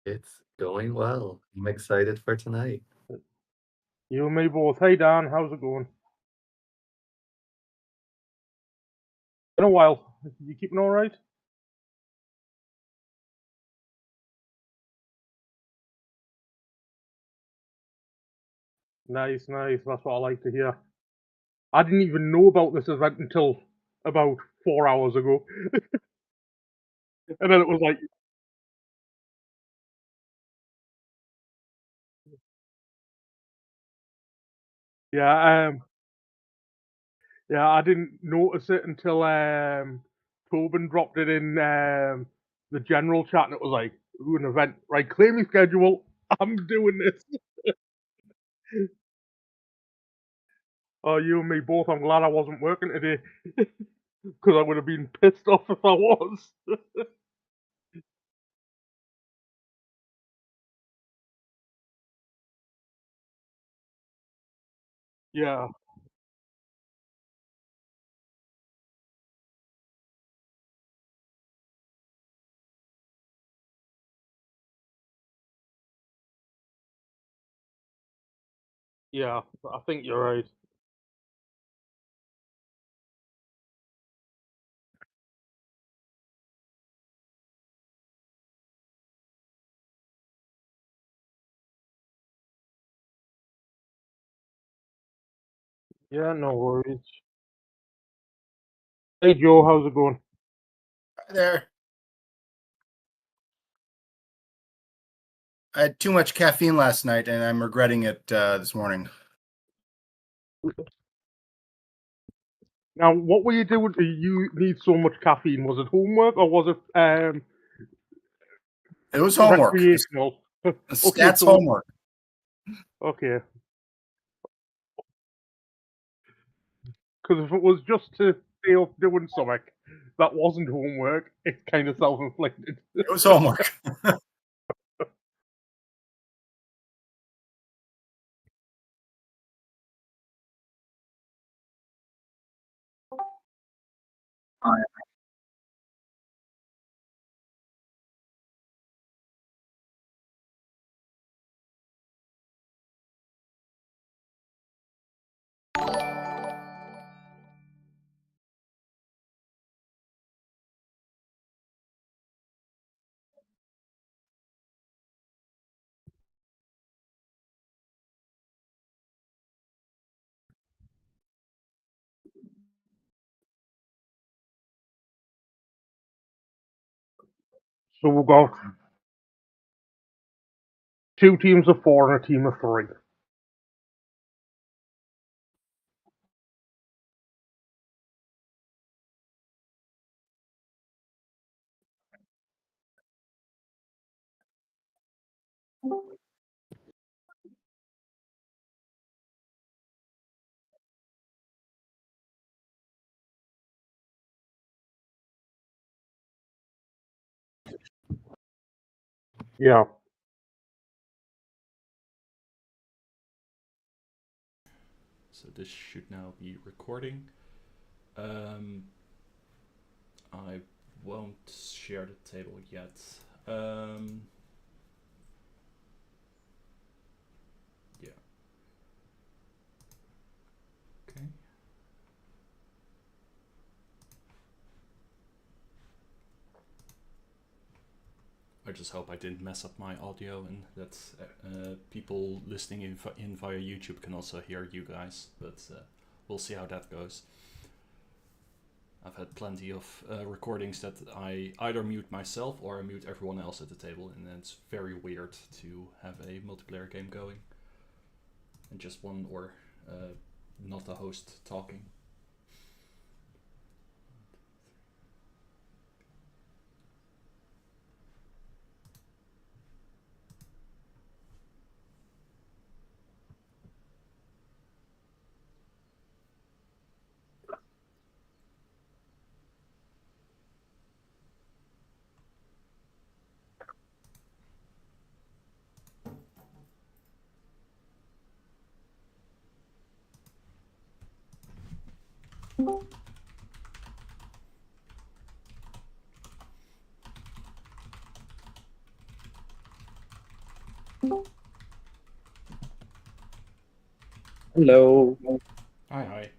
It's going well. I'm excited for tonight. You and me both. Hey Dan, how's it going? Been a while. You keeping all right? Nice, nice. That's what I like to hear. I didn't even know about this event until about 4 hours ago, and then it was like, yeah, yeah. I didn't notice it until Tobin dropped it in the general chat, and it was like, ooh, an event. Right, clear me schedule. I'm doing this. Oh, you and me both. I'm glad I wasn't working today because I would have been pissed off if I was. Yeah, yeah. I think you're right. Yeah, no worries. Hey Joe, how's it going? Hi there. I had too much caffeine last night, and I'm regretting it this morning. Now, what were you doing? You need so much caffeine. Was it homework or was it It was homework. recreational? Okay, Stats so homework. okay, because if it was just to stay up doing something that wasn't homework, it's kind of self-inflicted. It was homework. So we've got two teams of four and a team of three. Yeah. So this should now be recording. I won't share the table yet. Yeah. Okay. I just hope I didn't mess up my audio and that people listening in via YouTube can also hear you guys, but we'll see how that goes. I've had plenty of recordings that I either mute myself or I mute everyone else at the table, and then it's very weird to have a multiplayer game going and just one or not a host talking. Hello. Hi.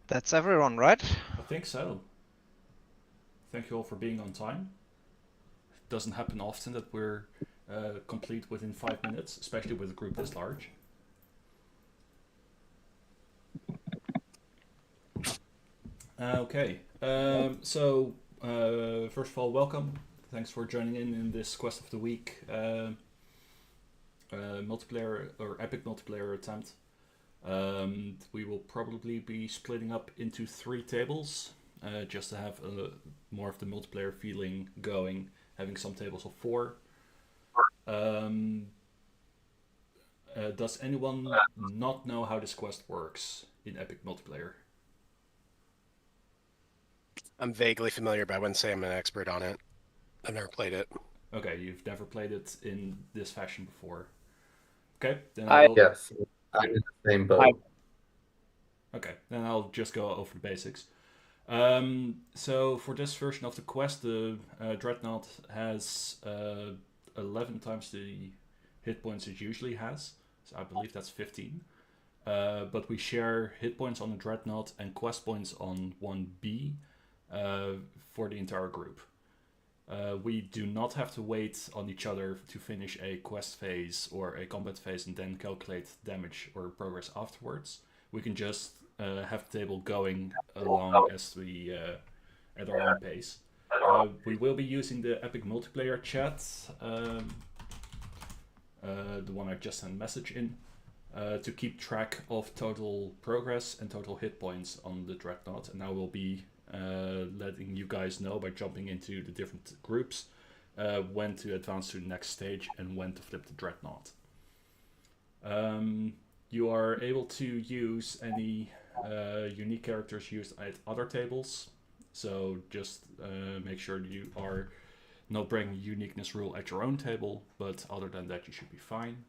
That's everyone, right? I think so. Thank you all for being on time. It doesn't happen often that we're complete within 5 minutes, especially with a group this large. Okay, so first of all, welcome. Thanks for joining in this Quest of the Week multiplayer or epic multiplayer attempt. We will probably be splitting up into 3 tables, just to have more of the multiplayer feeling going, having some tables of 4. Does anyone not know how this quest works in epic multiplayer? I'm vaguely familiar, but I wouldn't say I'm an expert on it. I've never played it. Okay, you've never played it in this fashion before. Okay, then Yes, I'm in the same boat. Okay, then I'll just go over the basics. So for this version of the quest, the Dreadnaught has 11 times the hit points it usually has. So I believe that's 15. But we share hit points on the Dreadnaught and quest points on 1B for the entire group. We do not have to wait on each other to finish a quest phase or a combat phase and then calculate damage or progress afterwards. We can just have the table going along as we at our own pace. We will be using the epic multiplayer chat, the one I just sent a message in, to keep track of total progress and total hit points on the Dreadnaught, and I will be letting you guys know by jumping into the different groups when to advance to the next stage and when to flip the Dreadnaught. You are able to use any unique characters used at other tables, so just make sure you are not breaking uniqueness rule at your own table, but other than that you should be fine.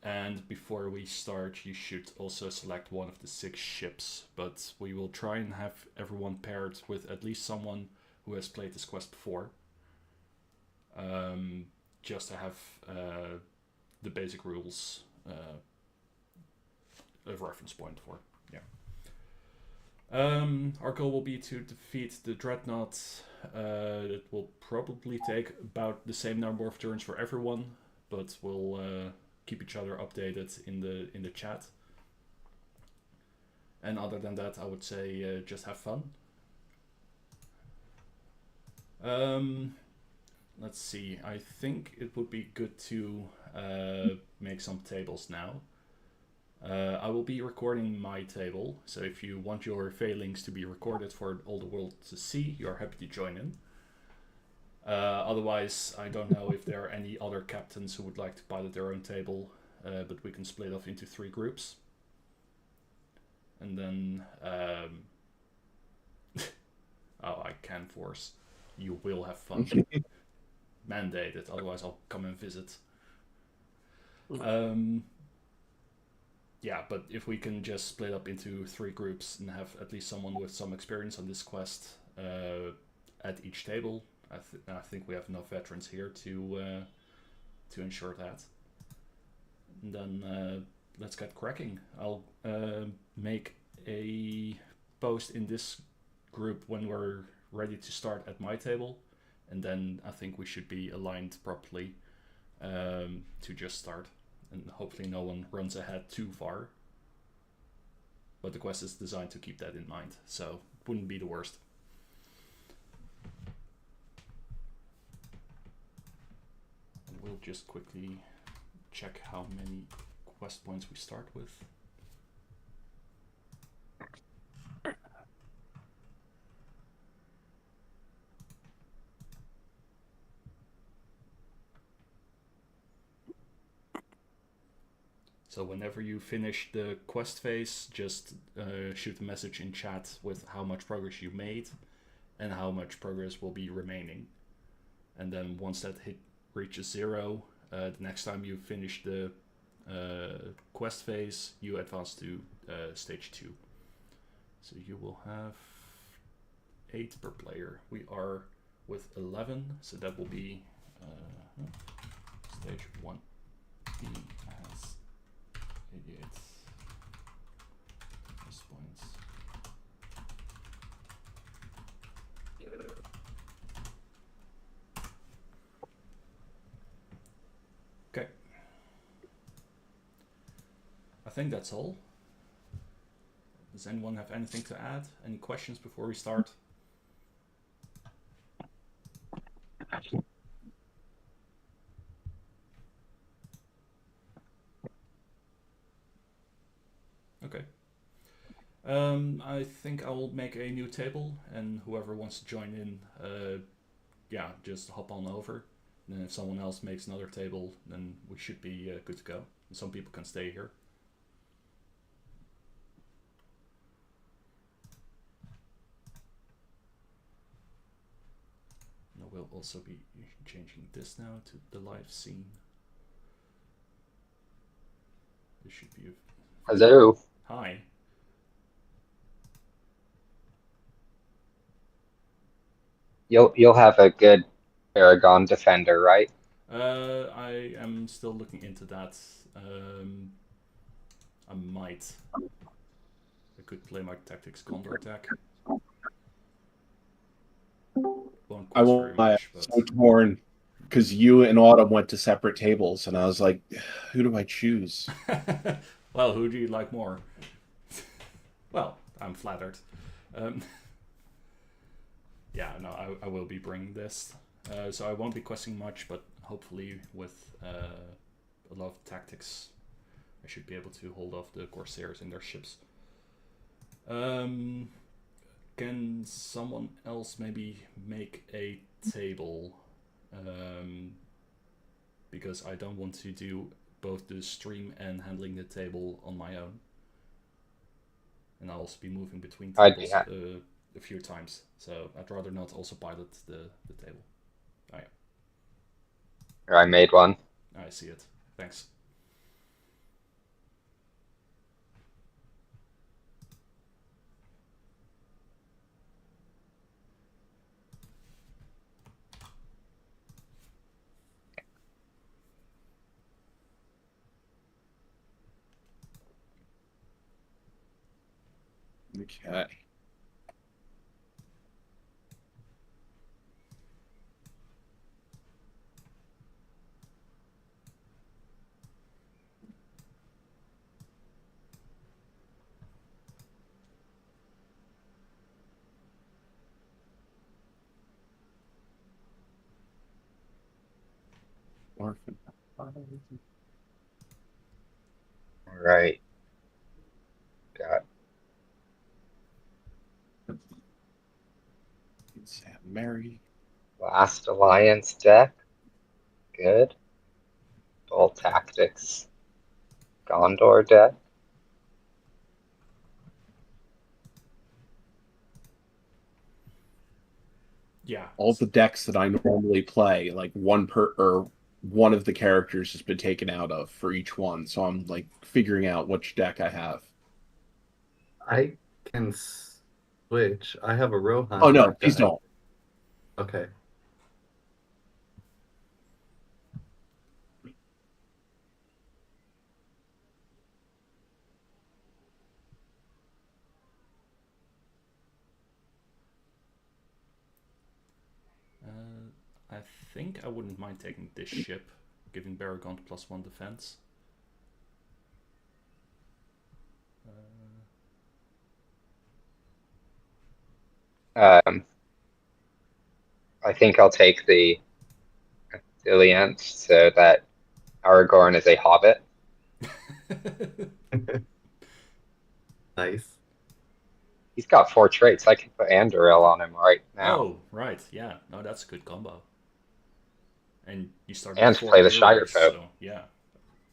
And before we start, you should also select one of the 6 ships, but we will try and have everyone paired with at least someone who has played this quest before, just to have the basic rules a reference point for. Our goal will be to defeat the Dreadnaught. It will probably take about the same number of turns for everyone, but we'll keep each other updated in the chat. And other than that, I would say just have fun. Let's see. I think it would be good to make some tables now. I will be recording my table, so if you want your failings to be recorded for all the world to see, you're happy to join in. Otherwise, I don't know if there are any other captains who would like to pilot their own table, but we can split off into 3 groups. And then, oh, I can force. You will have fun. Mandated, otherwise I'll come and visit. Yeah, but if we can just split up into 3 groups and have at least someone with some experience on this quest at each table, I think we have enough veterans here to ensure that. And then let's get cracking. I'll make a post in this group when we're ready to start at my table, and then I think we should be aligned properly to just start. And hopefully no one runs ahead too far. But the quest is designed to keep that in mind, so it wouldn't be the worst. We'll just quickly check how many quest points we start with. So whenever you finish the quest phase, just shoot a message in chat with how much progress you made and how much progress will be remaining. And then once that reaches 0, the next time you finish the quest phase, you advance to stage 2. So you will have 8 per player. We are with 11, so that will be stage 1. He has 88 points. Okay. I think that's all. Does anyone have anything to add? Any questions before we start? Okay. I think I will make a new table, and whoever wants to join in, yeah, just hop on over. And then if someone else makes another table, then we should be good to go. And some people can stay here. And I will also be changing this now to the live scene. This should be. Hello. Hi. You'll have a good Aragon defender, right? I am still looking into that. I might. I could play my tactics counter attack. I won't lie, I'm so torn because you and Autumn went to separate tables, and I was like, who do I choose? Well, who do you like more? Well, I'm flattered. Yeah, no, I will be bringing this. So I won't be questing much, but hopefully with a lot of tactics, I should be able to hold off the Corsairs in their ships. Can someone else maybe make a table? Because I don't want to do both the stream and handling the table on my own. And I'll also be moving between tables a few times. So I'd rather not also pilot the table. Oh yeah. I made one. I see it. Thanks. Okay. Orphan. All right. Got Sam Mary. Last Alliance deck. Good. Dual Tactics. Gondor deck. Yeah. All the decks that I normally play, like one of the characters has been taken out of for each one. So I'm like figuring out which deck I have. I can switch. I have a Rohan. Oh no, deck. please don't. Okay. I think I wouldn't mind taking this ship, giving Baragon +1 defense. I think I'll take the Alliance so that Aragorn is a hobbit. Nice. He's got 4 traits. I can put Andoril on him right now. Oh, right, yeah. No, that's a good combo. And you start And with 4 play the heroes, Shirefolk. so yeah,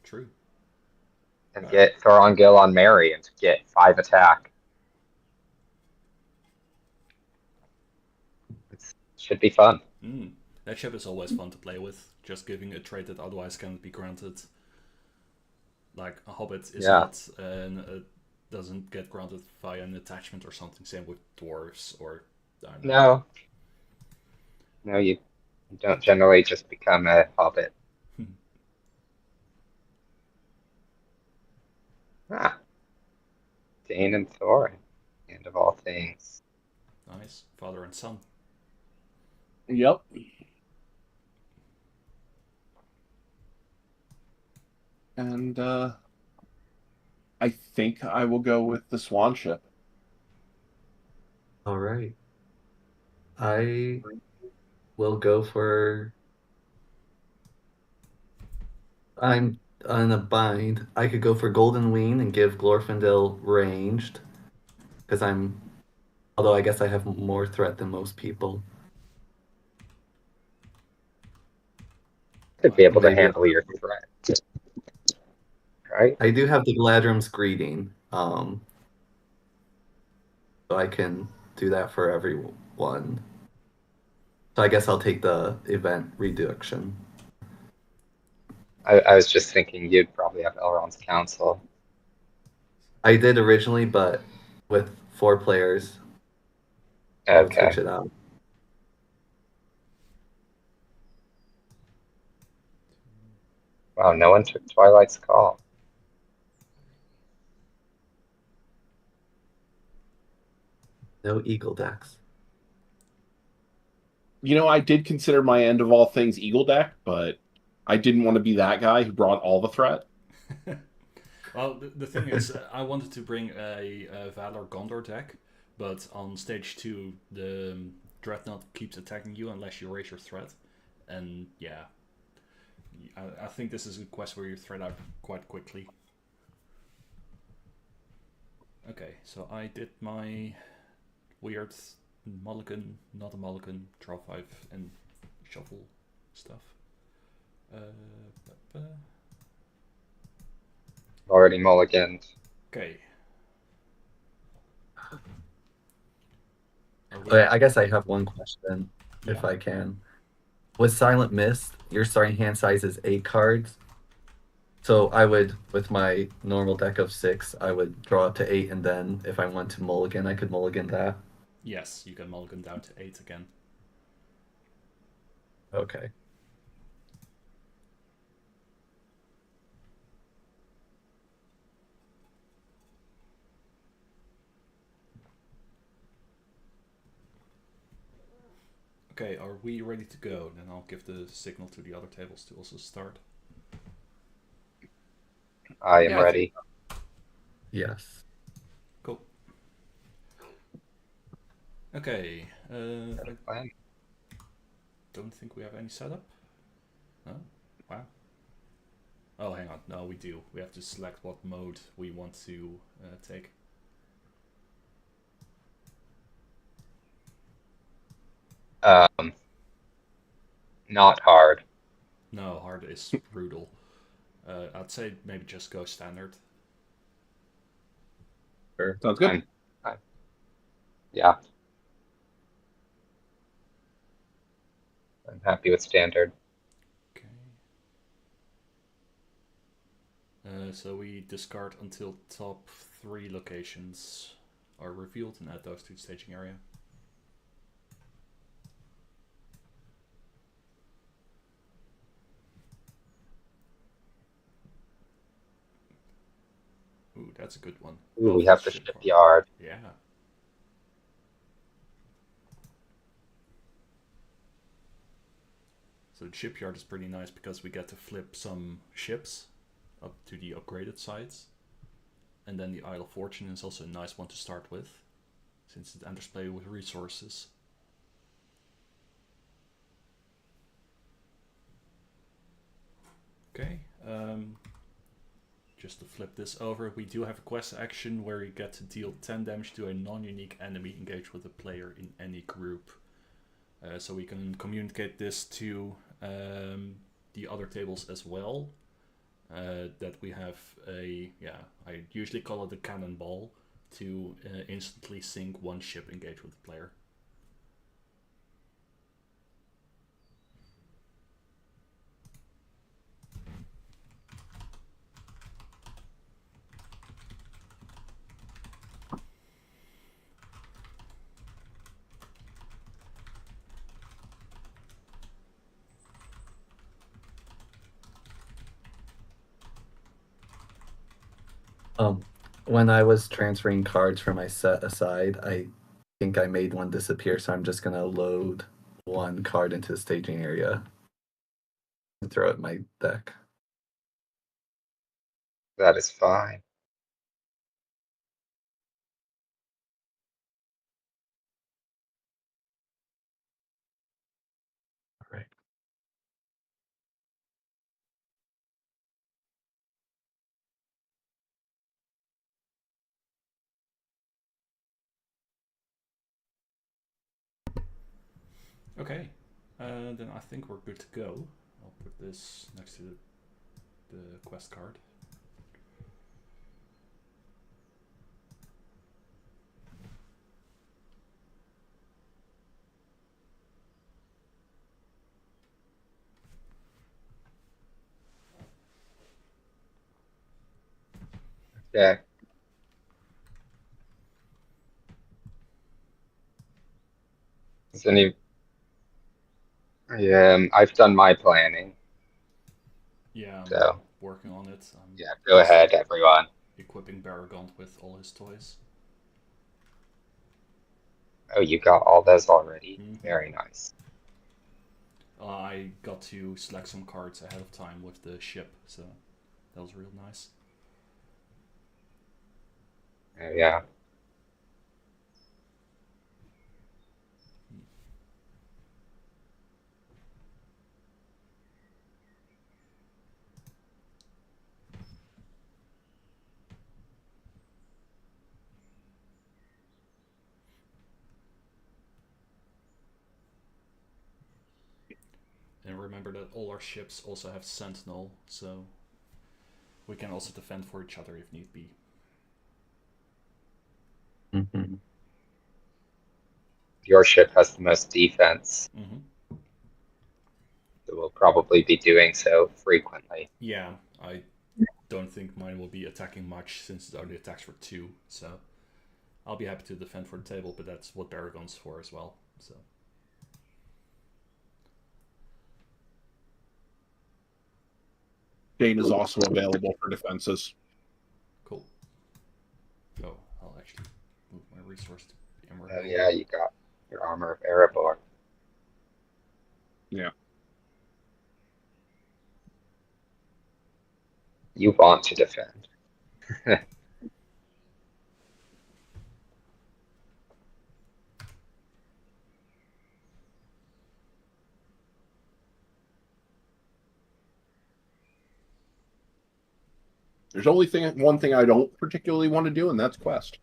true. And get Thorongil on Mary and get 5 attack. It should be fun. That ship is always fun to play with, just giving a trait that otherwise cannot be granted. like a hobbit is Yeah. not doesn't get granted via an attachment or something. Same with dwarves or I don't know. No, you don't generally just become a hobbit. Ah, Dane and Thorin, end of all things. Nice, father and son. Yep. And I think I will go with the Swan Ship. All right. I will go for. I'm in a bind. I could go for Golden Ween and give Glorfindel ranged, because I'm. Although I guess I have more threat than most people. To be able to Maybe handle your threat, right? I do have the Gladrum's Greeting, so I can do that for everyone. So I guess I'll take the event reduction. I was just thinking you'd probably have Elrond's Council. I did originally, but with 4 players, I'll Okay. switch it out. Wow, no one took Twilight's Call. No Eagle decks. You know, I did consider my end of all things Eagle deck, but I didn't want to be that guy who brought all the threat. Well, the thing is, I wanted to bring a Valor Gondor deck, but on stage 2, the Dreadnaught keeps attacking you unless you raise your threat. And yeah, I think this is a quest where you threat out quite quickly. Okay, so I did my weird mulligan, not a mulligan, draw 5 and shuffle stuff. Already mulliganed. Okay. Okay, I guess I have one question, if Yeah. I can. With Silent Mist, your starting hand size is 8 cards. So I would, with my normal deck of 6, I would draw up to 8, and then if I want to mulligan, I could mulligan that. Yes, you can mulligan down to 8 again. Okay. Okay, are we ready to go? Then I'll give the signal to the other tables to also start. I am Yeah, I ready. Yes. Cool. Okay, I Plan. don't think we have any setup. No? Wow. Oh, hang on. No, we do. We have to select what mode we want to take. Not hard. No, hard is brutal. I'd say maybe just go standard. Sure. Sounds good. Yeah. I'm happy with standard. Okay. So we discard until top 3 locations are revealed and add those to the staging area. Ooh, that's a good one. Ooh, we Both have the shipyard. Yeah. So the shipyard is pretty nice because we get to flip some ships up to the upgraded sides. And then the Isle of Fortune is also a nice one to start with, since it enters play with resources. Okay, just to flip this over, we do have a quest action where you get to deal 10 damage to a non-unique enemy engaged with a player in any group. So we can communicate this to the other tables as well. That we have a, I usually call it a cannonball to instantly sink one ship engaged with the player. When I was transferring cards from my set aside, I think I made one disappear, so I'm just gonna load one card into the staging area and throw it in my deck. That is fine. All right. Okay, then I think we're good to go. I'll put this next to the quest card. Okay. Does any? I've done my planning, Yeah, I'm so working on it. I'm yeah, go just ahead, everyone. equipping Baragon with all his toys. Oh, you got all those already. Mhm. Very nice. I got to select some cards ahead of time with the ship, so that was real nice. Oh yeah. And remember that all our ships also have Sentinel, so we can also defend for each other if need be. Mm-hmm. Your ship has the most defense, Mm-hmm. so we'll probably be doing so frequently. Yeah, I don't think mine will be attacking much since it only attacks for 2, so I'll be happy to defend for the table, but that's what Baragon's for as well. So Dane is also available for defenses. cool. Oh, I'll actually move my resource to Emerald. Oh yeah, you got your armor of Erebor. Yeah. You want to defend. There's only one thing I don't particularly want to do, and that's quest.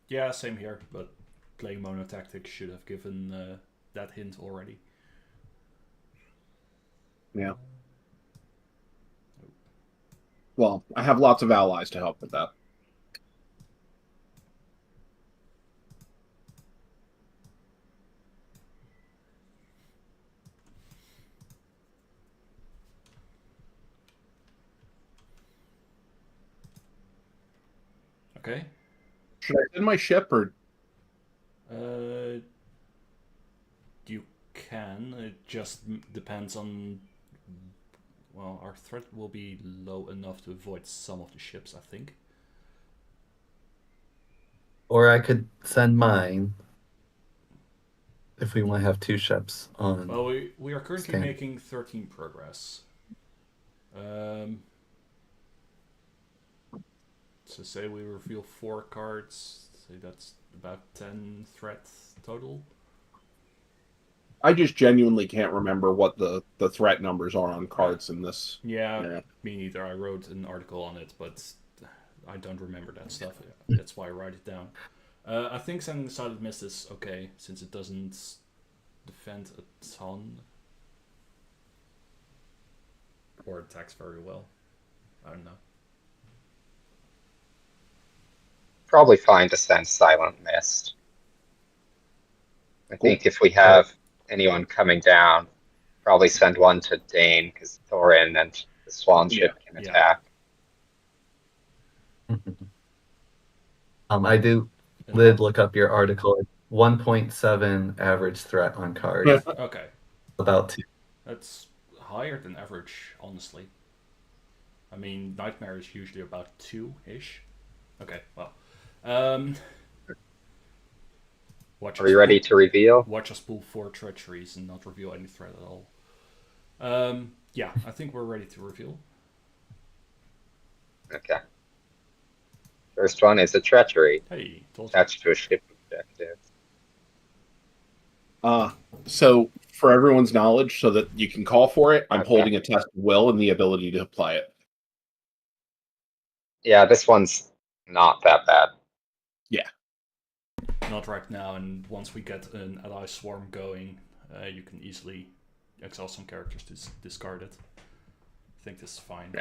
Yeah, same here, but playing Mono Tactics should have given that hint already. Yeah. Well, I have lots of allies to help with that. Okay. Should I send my ship or? You can. It just depends on. Well, our threat will be low enough to avoid some of the ships, I think. Or I could send mine if we want to have 2 ships on. Well, we are currently Stand. making 13 progress. So say we reveal 4 cards. Say that's about 10 threat total. I just genuinely can't remember what the threat numbers are on cards in this. Yeah, me neither. I wrote an article on it, but I don't remember that stuff. That's why I write it down. I think sending Silent Mist is okay, since it doesn't defend a ton. Or attacks very well. I don't know. Probably fine to send Silent Mist. I think if we have anyone coming down, probably send one to Dane, because Thorin and the Swan ship can attack. I did look up your article. 1.7 average threat on cards. Okay. About 2. That's higher than average, honestly. I mean, Nightmare is usually about 2-ish. Okay, well. Watch Are we ready to reveal? Watch us pull 4 treacheries and not reveal any threat at all. Yeah, I think we're ready to reveal. Okay. First one is a treachery. Hey, told you. Attached to a ship objective. So for everyone's knowledge, so that you can call for it, I'm Okay. holding a test of will and the ability to apply it. Yeah, this one's not that bad. Not right now, and once we get an ally swarm going, you can easily exhaust some characters to discard it. I think this is fine.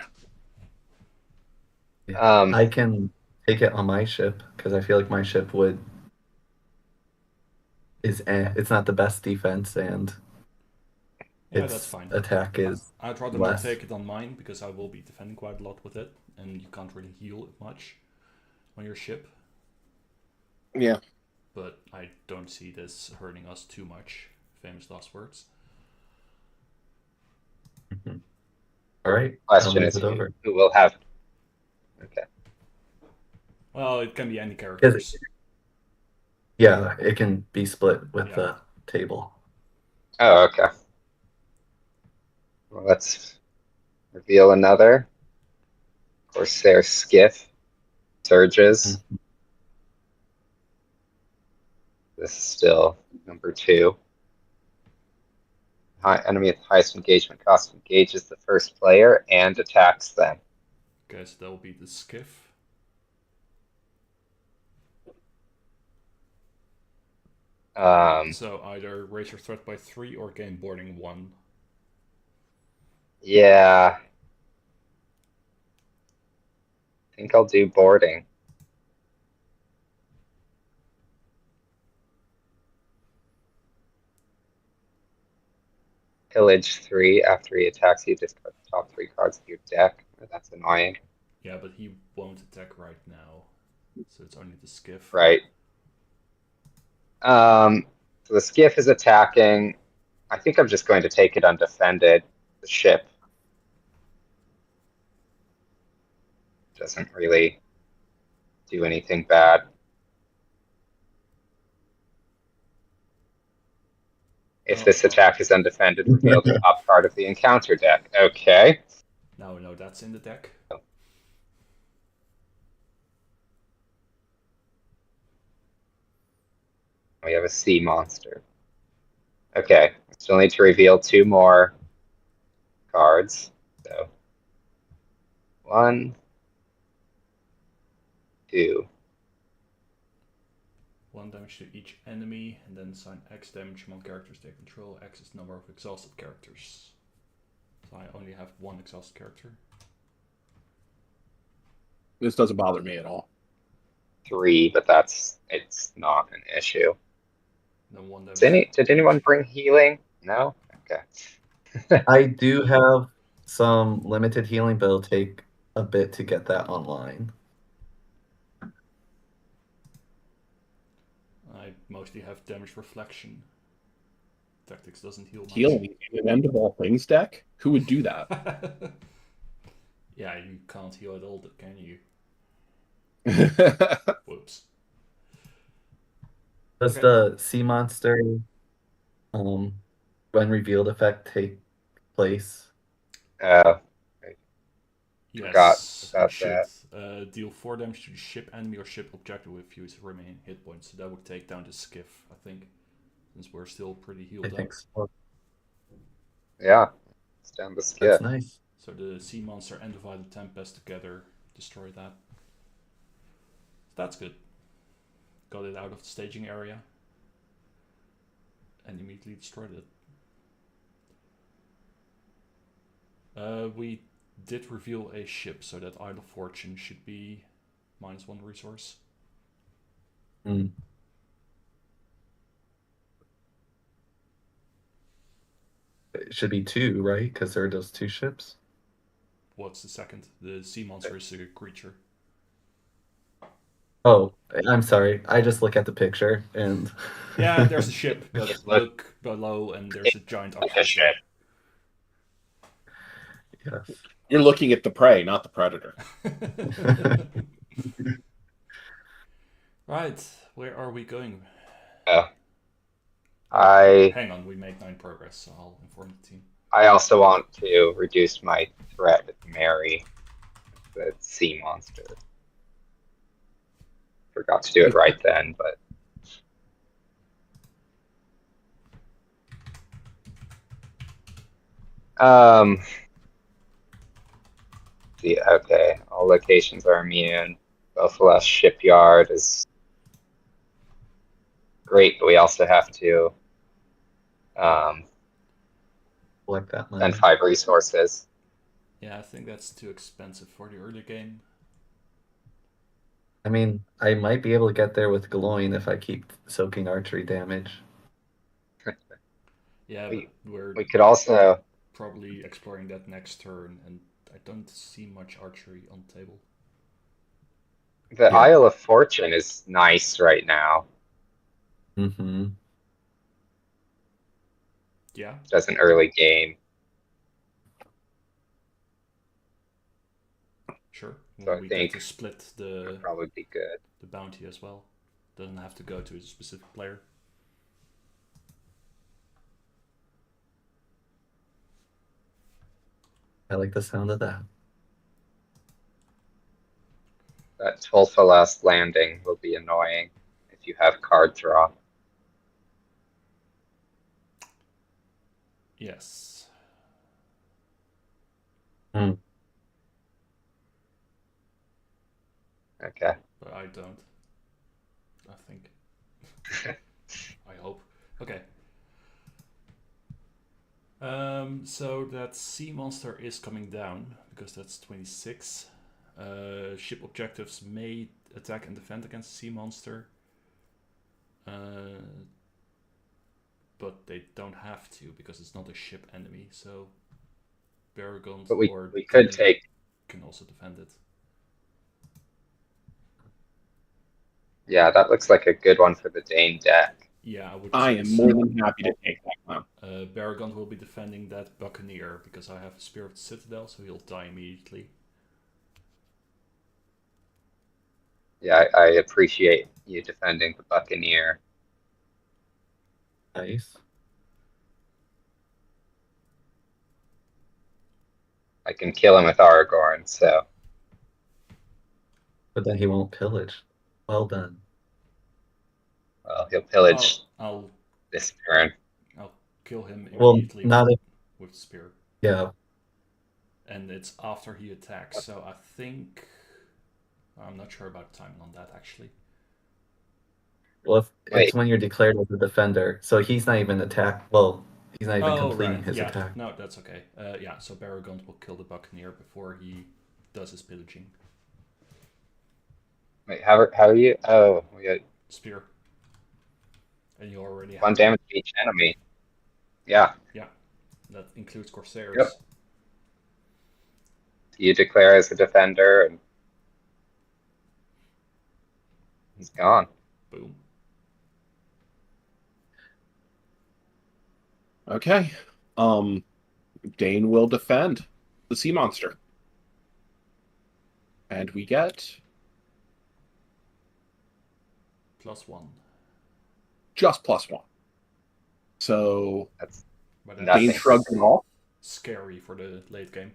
Yeah. I can take it on my ship because I feel like my ship it's not the best defense, and Yeah, its that's fine. attack is I'd rather less. not take it on mine because I will be defending quite a lot with it, and you can't really heal it much on your ship. Yeah. But I don't see this hurting us too much. Famous last words. All right. Question I'll is move it over. who will have. Okay. Well, it can be any characters. Yeah, it can be split with Yeah. the table. Oh, okay. Well, let's reveal another. Corsair Skiff. Surges. Mhm. This is still number 2. Enemy with the highest engagement cost engages the first player and attacks them. Okay, so that will be the skiff. So either raise your threat by 3 or gain boarding 1. Yeah. I think I'll do boarding. Pillage 3 after he attacks you, discard the top 3 cards of your deck. That's annoying. Yeah, but he won't attack right now. So it's only the skiff. Right. So the skiff is attacking. I think I'm just going to take it undefended. The ship doesn't really do anything bad. If this attack is undefended, reveal the top card of the encounter deck. Okay. Now we know that's in the deck. We have a sea monster. Okay, still need to reveal 2 more cards. So 1, 2. 1 damage to each enemy, and then assign X damage among characters they control. X is the number of exhausted characters. So I only have 1 exhausted character. This doesn't bother me at all. 3, but it's not an issue. Then 1 damage. Did anyone bring healing? No? Okay. I do have some limited healing, but it'll take a bit to get that online. I mostly have damage reflection. Tactics doesn't heal much. Healing in an end of all things deck? Who would do that? Yeah, you can't heal at all, can you? Whoops. Does the sea monster when revealed effect take place? Yes, Forgot it should. Deal 4 damage to the ship enemy or ship objective with few remaining hit points. So that would take down the skiff, I think. Since we're still pretty healed I up. think so. Yeah. It's down the skiff. That's nice. So the sea monster and the violent tempest together destroy that. That's good. Got it out of the staging area. And immediately destroyed it. We did reveal a ship, so that Isle of Fortune should be -1 resource. Mm. It should be 2, right? Because there are those 2 ships. What's the second? The sea monster is a creature. Oh, I'm sorry. I just look at the picture and. Yeah, there's a ship, but Just look below and there's a giant Like a octopus. ship. Yes. You're looking at the prey, not the predator. Right, where are we going? I Hang on, we made 9 progress, so I'll inform the team. also want to reduce my threat with Mary, the sea monster. Forgot to do it right then, but okay, all locations are immune. Buffalo Shipyard is great, but we also have to Collect that money. spend 5 resources. Yeah, I think that's too expensive for the early game. I mean, I might be able to get there with Gloin if I keep soaking archery damage. Yeah, We- but we're We could also probably exploring that next turn, and I don't see much archery on the table. the Yeah. Isle of Fortune is nice right now. Mm-hmm. Yeah, As an early game. sure. So I we think get to split the would probably be good. bounty as well. Doesn't have to go to a specific player. I like the sound of that. That Tulsa Last Landing will be annoying if you have card draw. Yes. Okay. But I don't. I think. I hope. Okay. So that sea monster is coming down because that's 26. Ship objectives may attack and defend against sea monster. But they don't have to because it's not a ship enemy. So Baragons But we or could Dane take. can also defend it. Yeah, that looks like a good one for the Dane deck. Yeah, I would. I am more than happy to take that one. Baragon will be defending that Buccaneer because I have a Spear of the Citadel, so he'll die immediately. Yeah, I appreciate you defending the Buccaneer. Nice. I can kill him with Aragorn, so But then he won't pillage. Well done. well, he'll pillage I'll this turn. kill him Well, immediately not if. with Spear. Yeah. And it's after he attacks, so I think... I'm not sure about timing on that, actually. Well, if Wait. it's when you're declared as a defender, so he's not even attack. Well, he's not even completing right. his Yeah. attack. No, that's okay. Yeah, so Baragon will kill the Buccaneer before he does his pillaging. Wait, how are you? Oh, we got Spear. And you already have 1 damage to each enemy. Yeah. Yeah, that includes Corsairs. Yep. You declare as a defender, and he's gone. Boom. Okay. Dane will defend the sea monster. And we get +1. just +1. So That's But Dane nothing. shrugged it off. scary for the late game.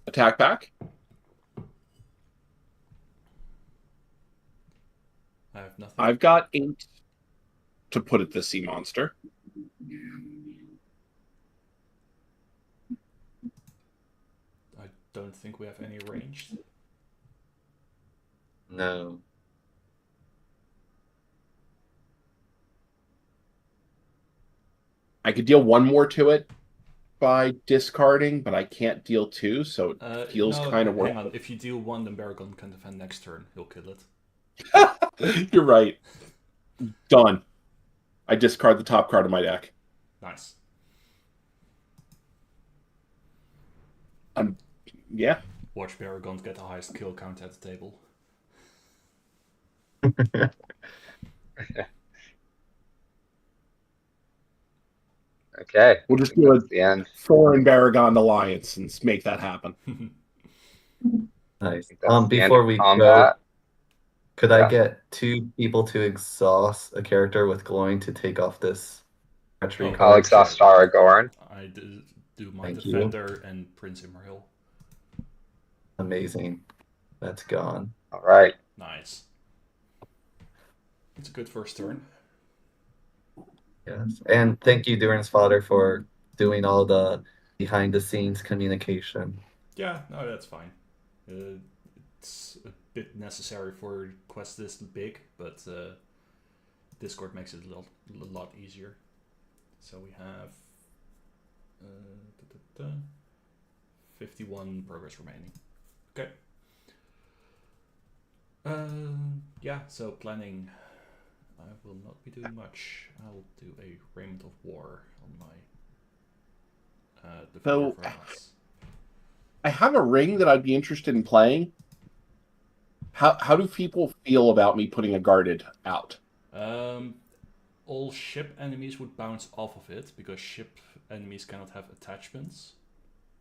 Attack back. I have nothing. I've got 8 to put at the sea monster. I don't think we have any ranged. No. I could deal 1 more to it by discarding, but I can't deal 2, so it feels no, kind of hang worth on. If you deal 1, then Baragon can defend next turn. He'll kill it. it. You're right. Done. I discard the top card of my deck. Nice. Yeah. Watch Baragon get the highest kill count at the table. Okay, We'll just do a that's the end. Thor and Baragon alliance and make that happen. I Nice. think that's the end Before of we go, combat. could I Yeah. get 2 people to exhaust a character with glowing to take off this treachery Oh, I'll card? exhaust Aragorn. I do my Thank you. Defender and Prince Imrahil. Amazing. That's gone. All right. Nice. It's a good first turn. Yes. And thank you, Duran's father, for doing all the behind the scenes communication. Yeah, no, that's fine. It's a bit necessary for a quest this big, but Discord makes it a lot easier. So we have 51 progress remaining. Okay. Yeah, so planning. I will not be doing much. I'll do a Raiment of War on my Defender for us. I have a ring that I'd be interested in playing. How do people feel about me putting a guarded out? All ship enemies would bounce off of it because ship enemies cannot have attachments.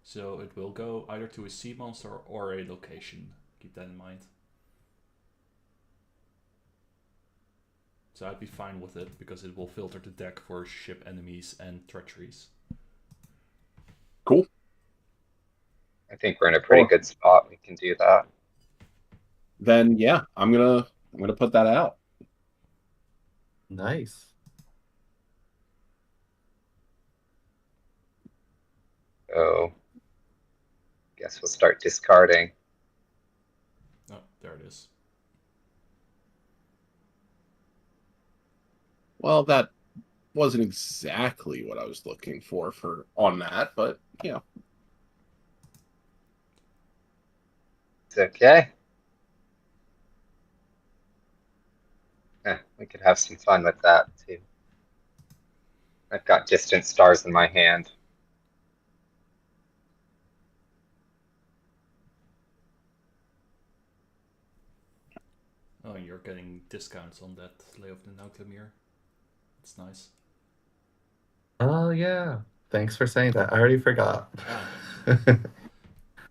So it will go either to a sea monster or a location. Keep that in mind. So I'd be fine with it because it will filter the deck for ship enemies and treacheries. Cool. I think we're in a pretty good spot. We can do that. Then yeah, I'm gonna put that out. Nice. So, guess we'll start discarding. Oh, there it is. Well, that wasn't exactly what I was looking for on that, but yeah. It's okay. We could have some fun with that too. I've got distant stars in my hand. Oh, you're getting discounts on that Lay of the Nauklamir. It's nice. Oh, yeah. Thanks for saying that. I already forgot.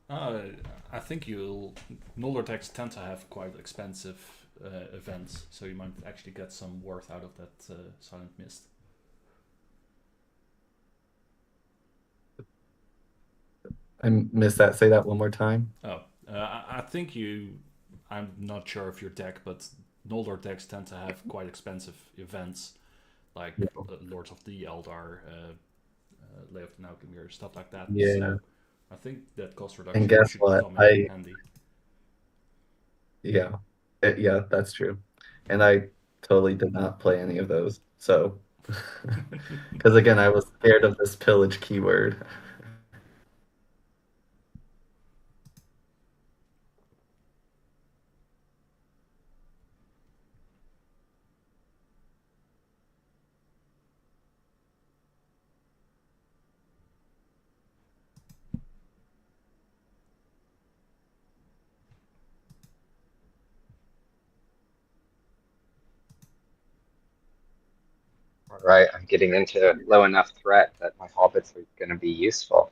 I think Noldor decks tend to have quite expensive events, so you might actually get some worth out of that Silent Mist. I missed that. Say that one more time. Oh, I think I'm not sure of your deck, but Noldor decks tend to have quite expensive events, like Lords of the Eldar, Lay of the Nauklamir, stuff like that. Yeah. So I think that cost reduction And guess should what? come in handy. Yeah. Yeah, that's true. And I totally did not play any of those. So, because again, I was scared of this pillage keyword. All right, I'm getting into low enough threat that my hobbits are going to be useful.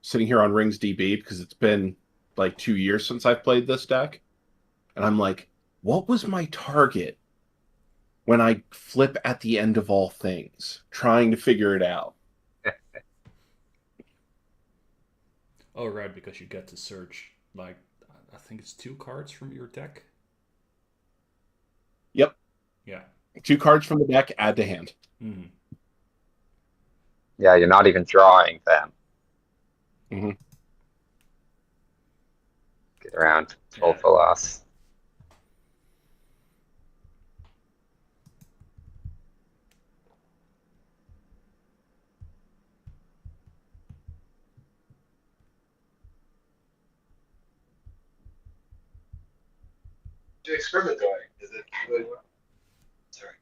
Sitting here on Rings DB because it's been like 2 years since I've played this deck. And I'm like, what was my target when I flip at the end of all things? Trying to figure it out. Oh, right, because you get to search, like, I think it's 2 cards from your deck. Yep. Yeah. 2 cards from the deck, add to hand. Mm-hmm. Yeah, you're not even drawing them. Mm-hmm. Get around Tolfalos. Do experiment going? Is it really well? Sorry.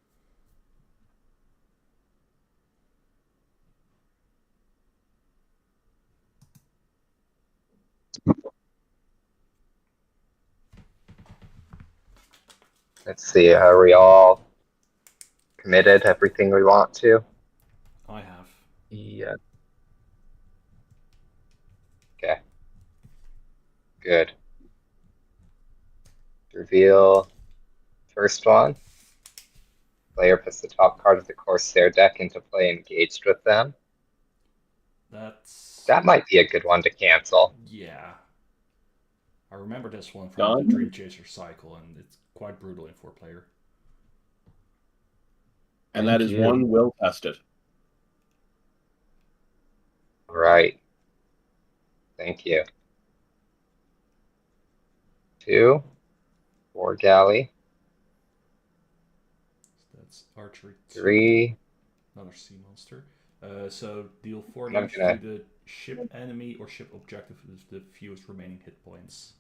Let's see. Are we all committed? Everything we want to? I have. Yeah. Okay. Good. Reveal first one. Player puts the top card of the Corsair deck into play engaged with them. That might be a good one to cancel. Yeah. I remember this one from Done. the Dream Chaser cycle, and it's quite brutal in 4-player. And that is you. one well tested. All right. Thank you. 2. War Galley. So that's Archery 2. 3. Another sea monster. So deal 4 And I'm damage gonna- to the ship enemy or ship objective with the fewest remaining hit points.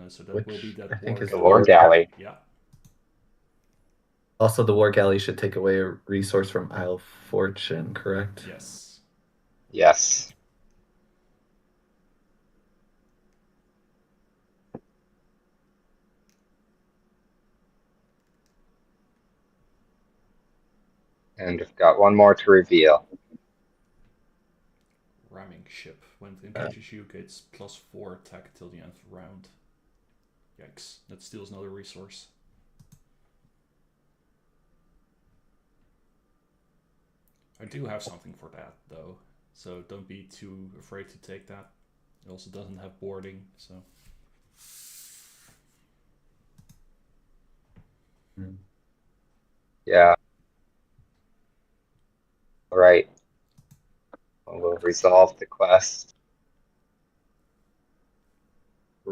So that Which will be that I think is The War Galley. Yeah. Also, the War Galley should take away a resource from Isle of Fortune, correct? Yes. Yes. And we've got one more to reveal. Ramming ship. When it engages you, gets +4 attack till the end of the round. Yikes. That steals another resource. I do have something for that, though. So don't be too afraid to take that. It also doesn't have boarding, so... Yeah. All right. We'll resolve the quest.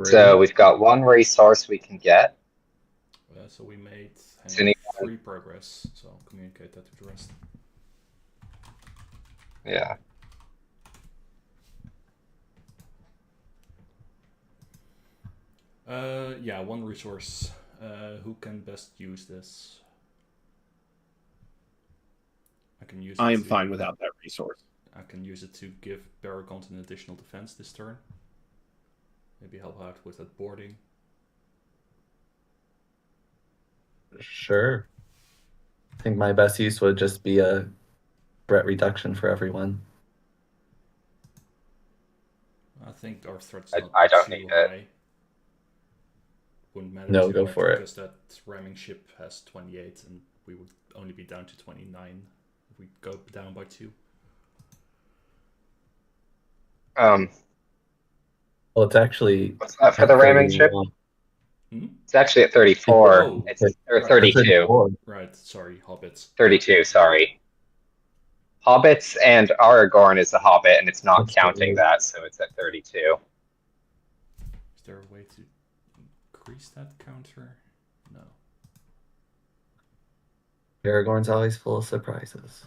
So we've got one resource we can get. So we made Any- 3 progress, so I'll communicate that to the rest. Yeah. Yeah, one resource. Who can best use this? I can use it I am to- fine without that resource. I can use it to give Baragont an additional defense this turn. Maybe help out with that boarding. Sure. I think my best use would just be a threat reduction for everyone. I think our threat's I- not I don't too need it. high. Wouldn't matter No, too go much for it. because that ramming ship has 28 and we would only be down to 29 if we go down by 2. Well, it's actually What's that for at the ramming ship? 31. It's actually at 34. Oh. It's or Right. 32. 34. Right, sorry, hobbits. 32, sorry. Hobbits and Aragorn is a hobbit, and it's not That's counting right. that, so it's at 32. Is there a way to increase that counter? No. Aragorn's always full of surprises.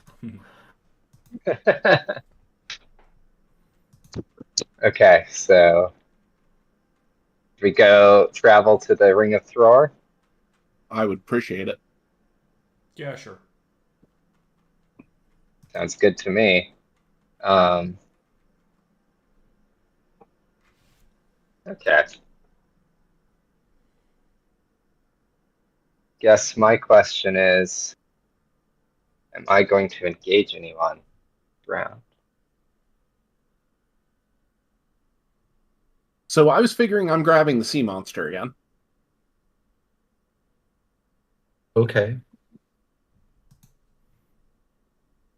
Okay, so we go travel to the Ring of Thror. I would appreciate it. Yeah, sure. Sounds good to me. Okay. Guess my question is, am I going to engage anyone this round? So I was figuring I'm grabbing the sea monster again. Okay.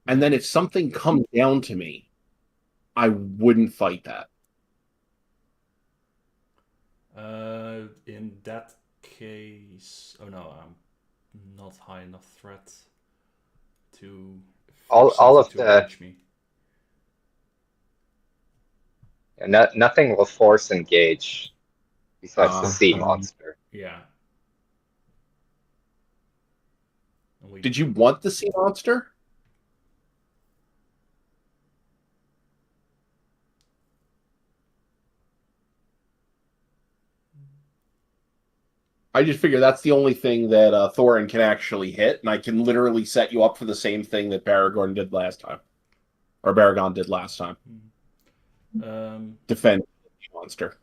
And then if something comes down to me, I wouldn't fight that. In that case, oh no, I'm not high enough threat to All of to the engage me. nothing will force engage besides the sea Um, monster. Yeah. And we, Did you want the sea monster? I just figure that's the only thing that Thorin can actually hit, and I can literally set you up for the same thing that Baragorn did last time, or Baragon did last time. Defend the monster.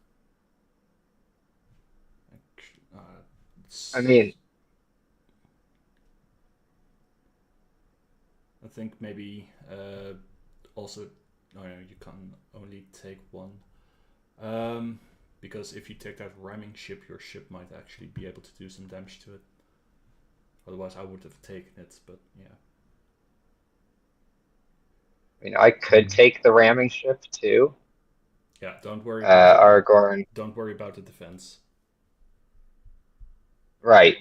I mean, I think maybe also, no, you can only take one. Because if you take that ramming ship, your ship might actually be able to do some damage to it. Otherwise, I would have taken it, but yeah. I mean, I could take the ramming ship too. Yeah, don't worry about Aragorn. Don't worry about the defense. Right.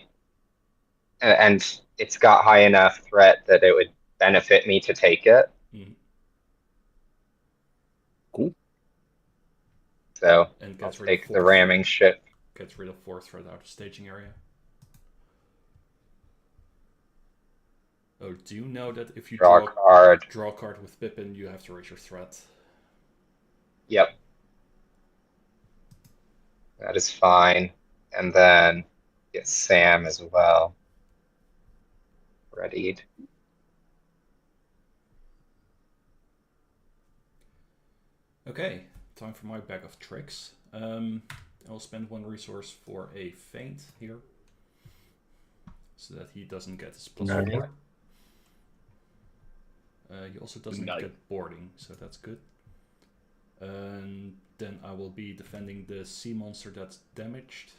And it's got high enough threat that it would benefit me to take it. Mhm. Cool. So And I'll gets rid take of the ramming ship. Gets rid of 4 threat out of staging area. Oh, do you know that if you Draw a card. draw a card with Pippin, you have to raise your threat? Yep. That is fine. And then get Sam as well. Readied. Okay, time for my bag of tricks. I'll spend 1 resource for a feint here, so that he doesn't get his +4. He also doesn't get boarding, so that's good. And then I will be defending the sea monster that's damaged.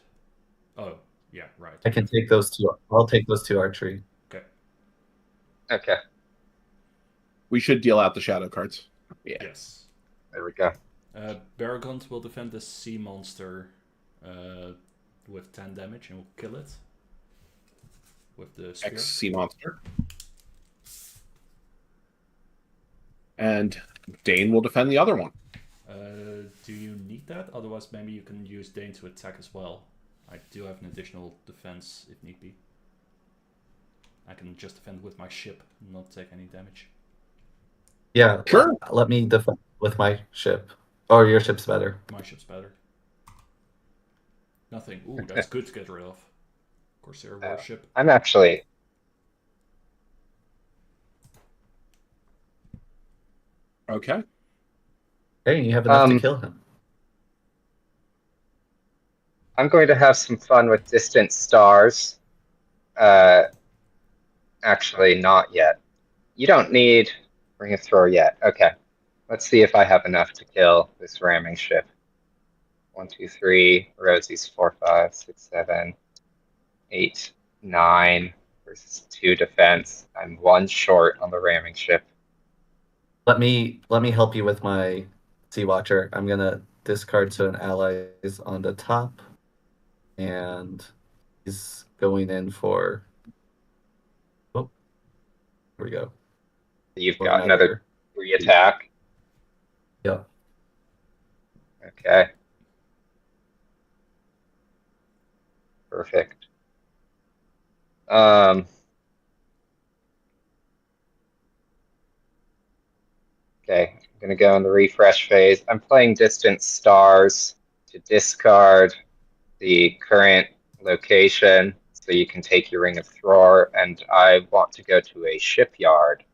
Oh, yeah, right. I can take those 2. I'll take those 2 archery. Okay. Okay. We should deal out the shadow cards. Yeah. Yes. There we go. Baragont will defend the sea monster with 10 damage and will kill it with the spear. Sea monster. And Dane will defend the other one. Do you need that? Otherwise, maybe you can use Dane to attack as well. I do have an additional defense if need be. I can just defend with my ship and not take any damage. Yeah, sure. Let me defend with my ship. Or your ship's better. My ship's better. Nothing. Ooh, that's good to get rid of. Corsair warship. I'm actually... Okay. Hey, you have enough to kill him. I'm going to have some fun with distant stars. Actually, not yet. You don't need Ring of Thrower yet. Okay. Let's see if I have enough to kill this ramming ship. 1, 2, 3. Rosie's 4, 5, 6, 7, 8, 9 versus 2 defense. I'm 1 short on the ramming ship. Let me help you with my Sea Watcher. I'm gonna discard so an ally is on the top, and he's going in for. Oh, here we go. You've got another 3 attack. Yep. Okay. Perfect. Okay, I'm gonna go in the refresh phase. I'm playing Distant Stars to discard the current location so you can take your Ring of Thrower, and I want to go to a shipyard.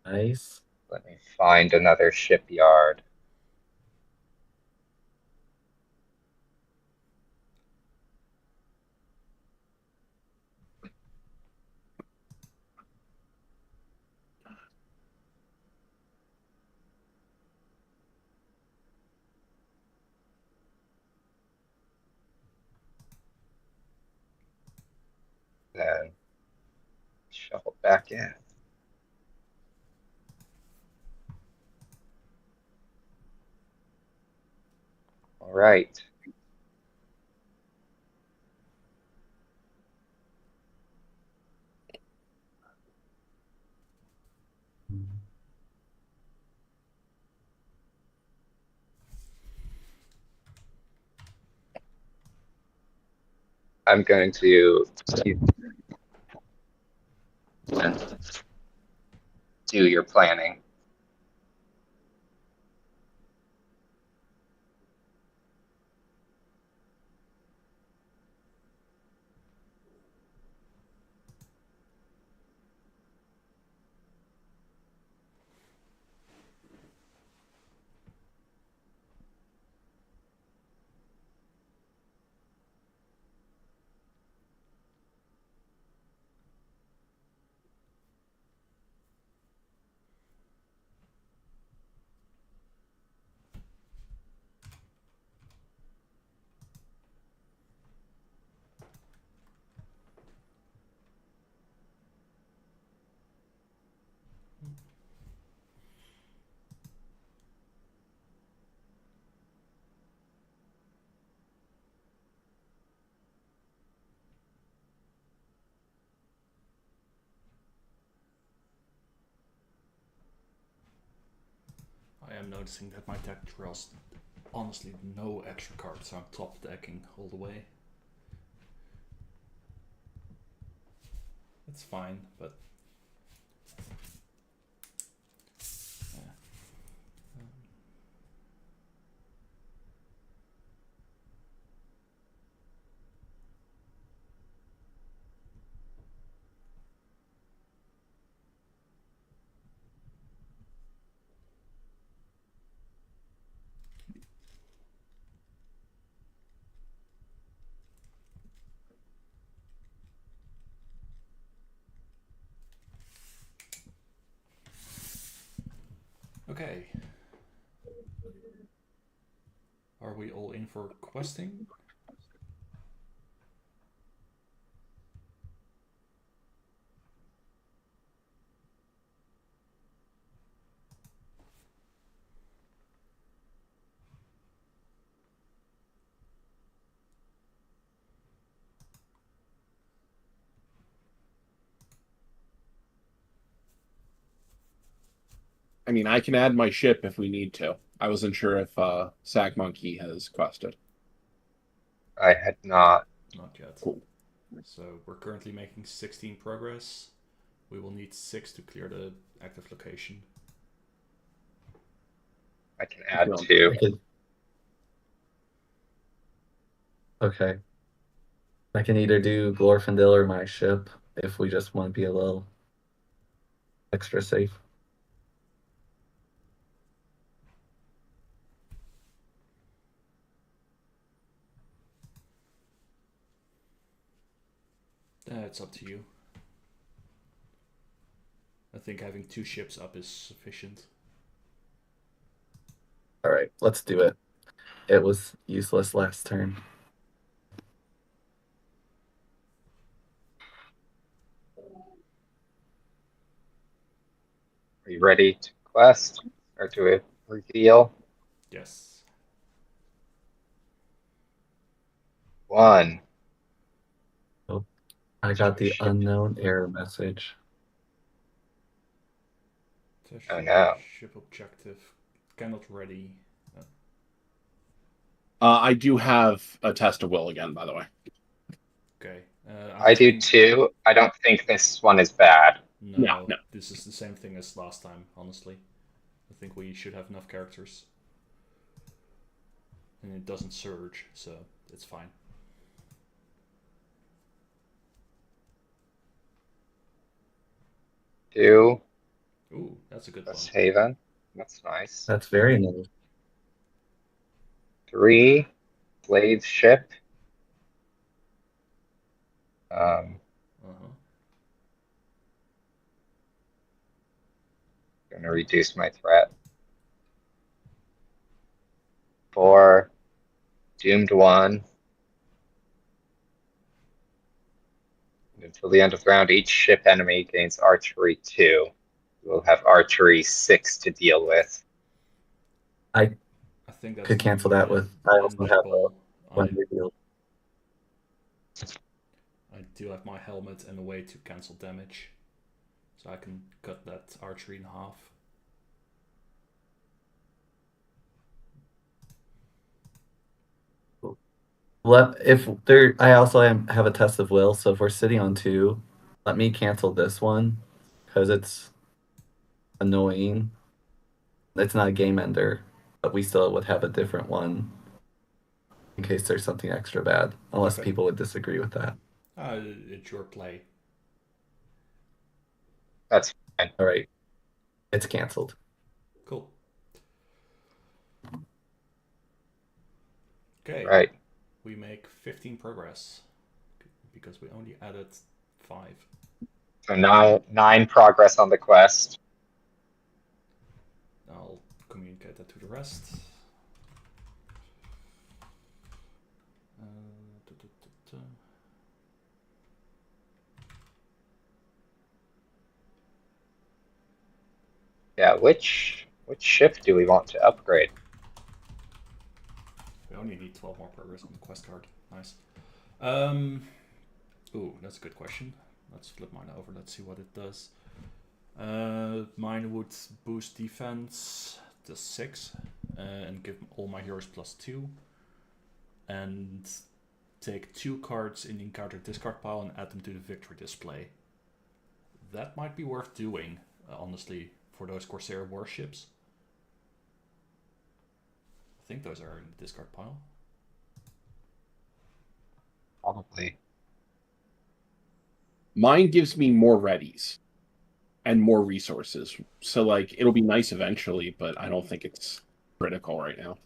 Nice. Let me find another shipyard. Then shuffle back in. All right. I'm going to do your planning. am noticing that my deck draws honestly no extra cards, so I'm top decking all the way. It's fine, but yeah. Okay. Are we all in for questing? I mean, I can add my ship if we need to. I wasn't sure if Sack Monkey has quested. I had not. Not yet. Cool. So we're currently making 16 progress. We will need 6 to clear the active location. I can add Well, 2. I could... Okay. I can either do Glorfindel or my ship if we just want to be a little extra safe. It's up to you. I think having 2 ships up is sufficient. All right, let's do it. It was useless last turn. Are you ready to quest or to reveal? Yes. 1. I got the Ship. unknown error message. Oh, no. Ship objective. Cannot ready. I do have a test of will again, by the way. Okay. I do too. I don't think this one is bad. No, No. This is the same thing as last time, honestly. I think we should have enough characters. And it doesn't surge, so it's fine. Two. Ooh, that's a good That's one. Haven. That's nice. That's very nice. 3. Blade ship. Gonna reduce my threat. 4. Doomed 1. Until the end of the round, each ship enemy gains archery 2. We'll have archery 6 to deal with. I think that's could cancel that with. I also have one reveal. I do have my helmet and a way to cancel damage, so I can cut that archery in half. I also have a test of will, so if we're sitting on 2, let me cancel this one because it's annoying. It's not a game ender, but we still would have a different one in case there's something extra bad, unless Okay. people would disagree with that. It's your play. That's fine. All right, it's canceled. Cool. Okay. Right. We make 15 progress because we only added 5. So now 9 progress on the quest. I'll communicate that to the rest. Yeah, which ship do we want to upgrade? We only need 12 more progress on the quest card. Nice. Ooh, that's a good question. Let's flip mine over. Let's see what it does. Mine would boost defense the 6 and give all my heroes +2, and take 2 cards in the encounter discard pile and add them to the victory display. That might be worth doing, honestly, for those Corsair warships. I think those are in the discard pile. Probably. Mine gives me more readies and more resources. So, like, it'll be nice eventually, but I don't think it's critical right now.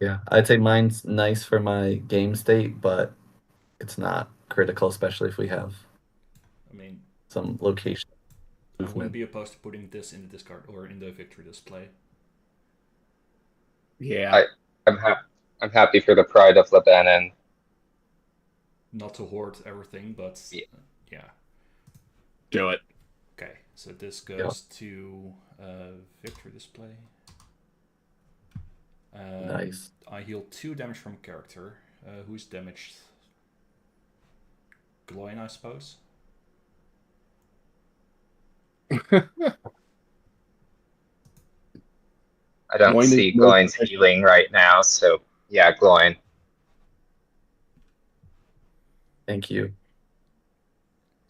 Yeah, I'd say mine's nice for my game state, but it's not critical, especially if we have I mean, some location I wouldn't movement. be opposed to putting this in the discard or in the victory display. Yeah. I'm happy for the pride of Lebanon. Not to hoard everything, but yeah. Do it. Okay, so this goes to victory display. Nice. I heal 2 damage from character. Who's damaged? Gloin, I suppose. I don't Gloin is see most Gloin's efficient. healing right now, so yeah, Gloin. Thank you.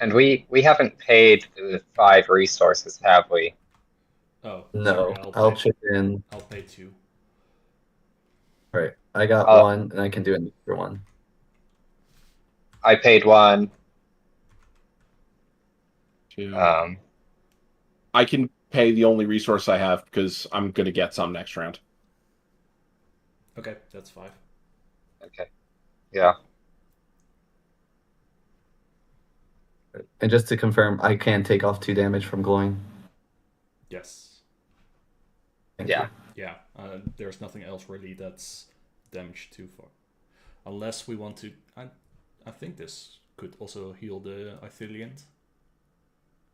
And we haven't paid the 5 resources, have we? Oh, No, sorry, I'll chip in. I'll pay 2. Right, I got Uh, 1, and I can do an extra 1. I paid 1. 2. I can pay the only resource I have because I'm going to get some next round. Okay, that's 5. Okay. Yeah. And just to confirm, I can take off 2 damage from glowing. Yes. Thank Yeah. you. Yeah, there's nothing else really that's damaged too far. Unless we want to... I think this could also heal the Ithiliant.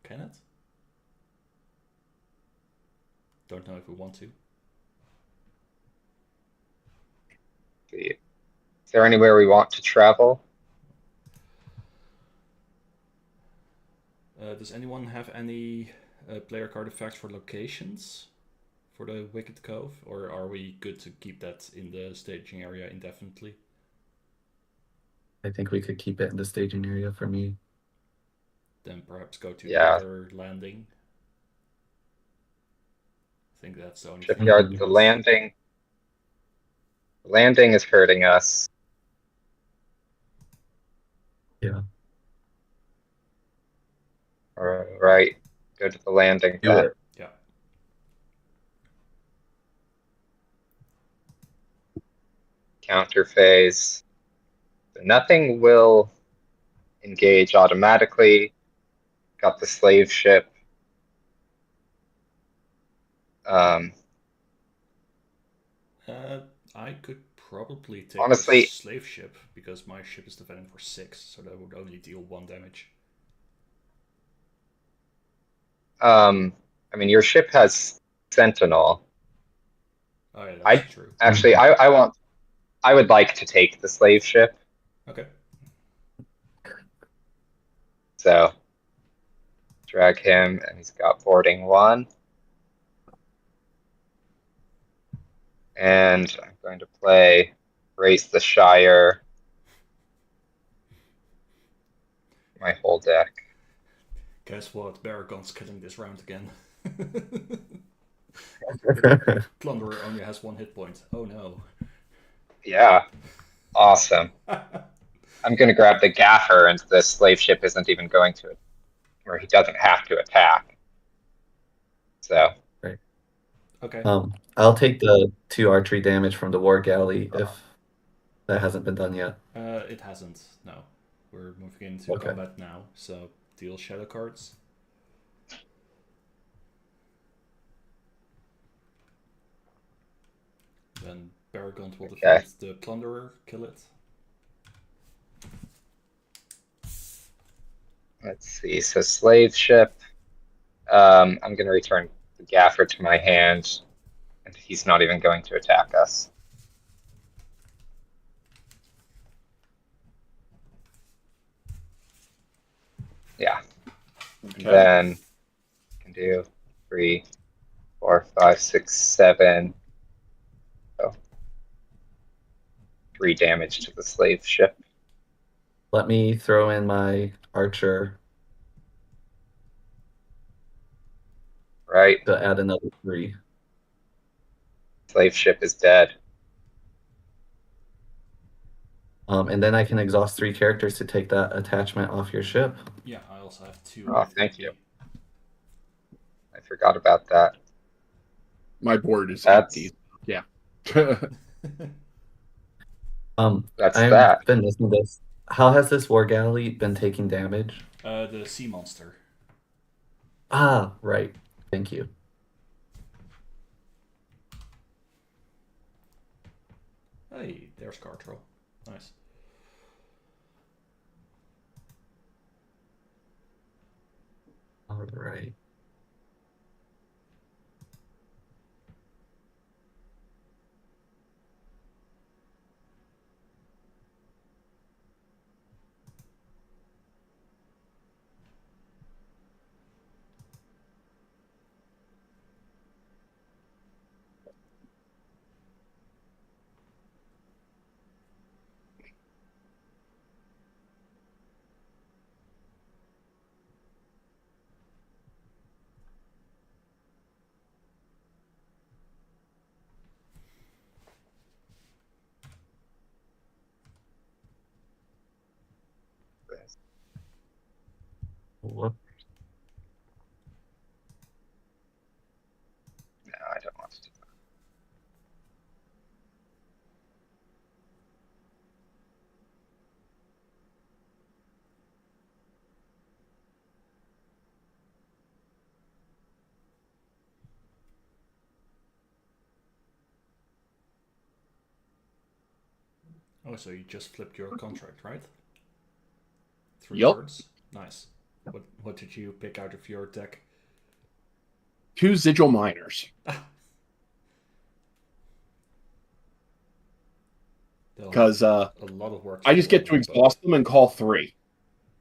Can it? Don't know if we want to. Is there anywhere we want to travel? Does anyone have any player card effects for locations for the Wicked Cove? Or are we good to keep that in the staging area indefinitely? I think we could keep it in the staging area for me. Then perhaps go to Yeah. the other landing. I think that's the only Shipyard, thing. the landing. The landing is hurting us. Yeah. All right. Go to the landing Do then. it. Yeah. Counter phase. So nothing will engage automatically. Got the slave ship. I could probably take Honestly- the slave ship because my ship is defending for 6, so that would only deal 1 damage. I mean, your ship has Sentinel. Oh yeah, that's true. Actually, I would like to take the slave ship. Okay. So drag him, and he's got boarding 1. And I'm going to play Race the Shire. My whole deck. Guess what? Baragon's killing this round again. Plunderer only has 1 hit point. Oh no. Yeah, awesome. I'm going to grab the Gaffer, and the slave ship isn't even going to it, or he doesn't have to attack. So. Okay. I'll take the 2 archery damage from the war galley if that hasn't been done yet. It hasn't. No, we're moving into combat now. So deal shadow cards. Then Baragon will defend the Plunderer. Kill it. Let's see. So slave ship. I'm going to return the Gaffer to my hand, and he's not even going to attack us. Yeah. Okay. Then do 3, 4, 5, 6, 7. Oh. 3 damage to the slave ship. Let me throw in my archer Right. to add another 3. Slave ship is dead. And then I can exhaust 3 characters to take that attachment off your ship. Yeah, I also have 2 Oh, with thank DB. you. I forgot about that. My board is That's- empty. Yeah. That's I've that. been missing this. How has this war galley been taking damage? The sea monster. Ah, right. Thank you. Hey, there's Cartro. Nice. All right. Whoop. No, I don't want to do that. Oh, so you just flipped your contract, right? 3 Yup. turns? Nice. What did you pick out of your deck? 2 Sigil Miners. Because a lot of work. I just get to exhaust them and call 3.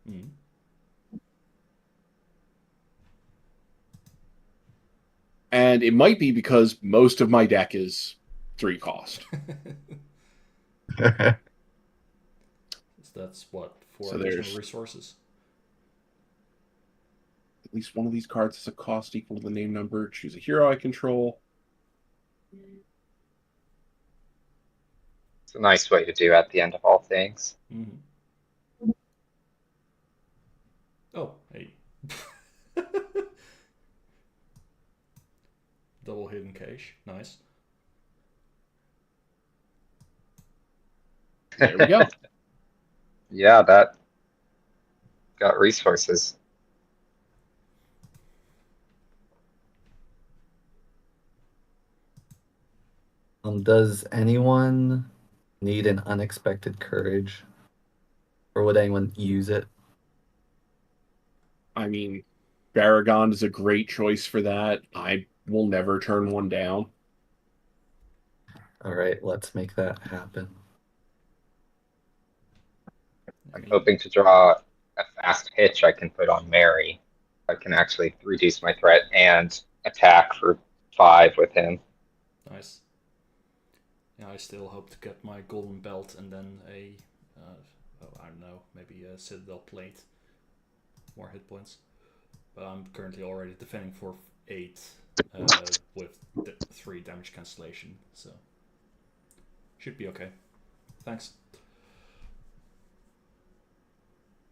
Mm. And it might be because most of my deck is 3 cost. So that's what, 4 So additional there's- resources. At least one of these cards has a cost equal to the name number. Choose a hero I control. It's a nice way to do at the end of all things. Mm-hmm. Oh, hey. Double hidden cache. Nice. There we go. Yeah, that got resources. Does anyone need an unexpected courage? Or would anyone use it? I mean, Baragon is a great choice for that. I will never turn one down. All right, let's make that happen. I'm hoping to draw a fast hitch I can put on Mary. I can actually reduce my threat and attack for 5 with him. Nice. Yeah, I still hope to get my golden belt and then a, I don't know, maybe a citadel plate. More hit points. But I'm currently already defending for 8 with 3 damage cancellation, so should be okay. Thanks.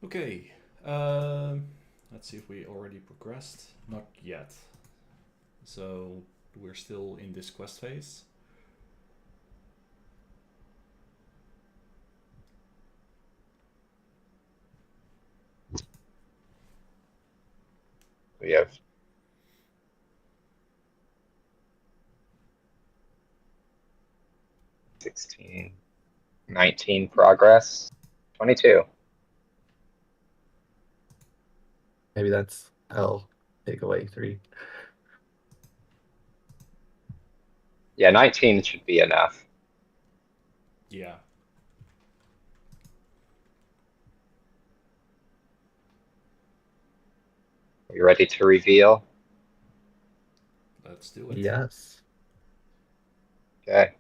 Okay, let's see if we already progressed. Not yet. So we're still in this quest phase. We have 16, 19 progress, 22. Maybe that's I'll take away 3. Yeah, 19 should be enough. Yeah. Are you ready to reveal? Let's do it. Yes. Okay.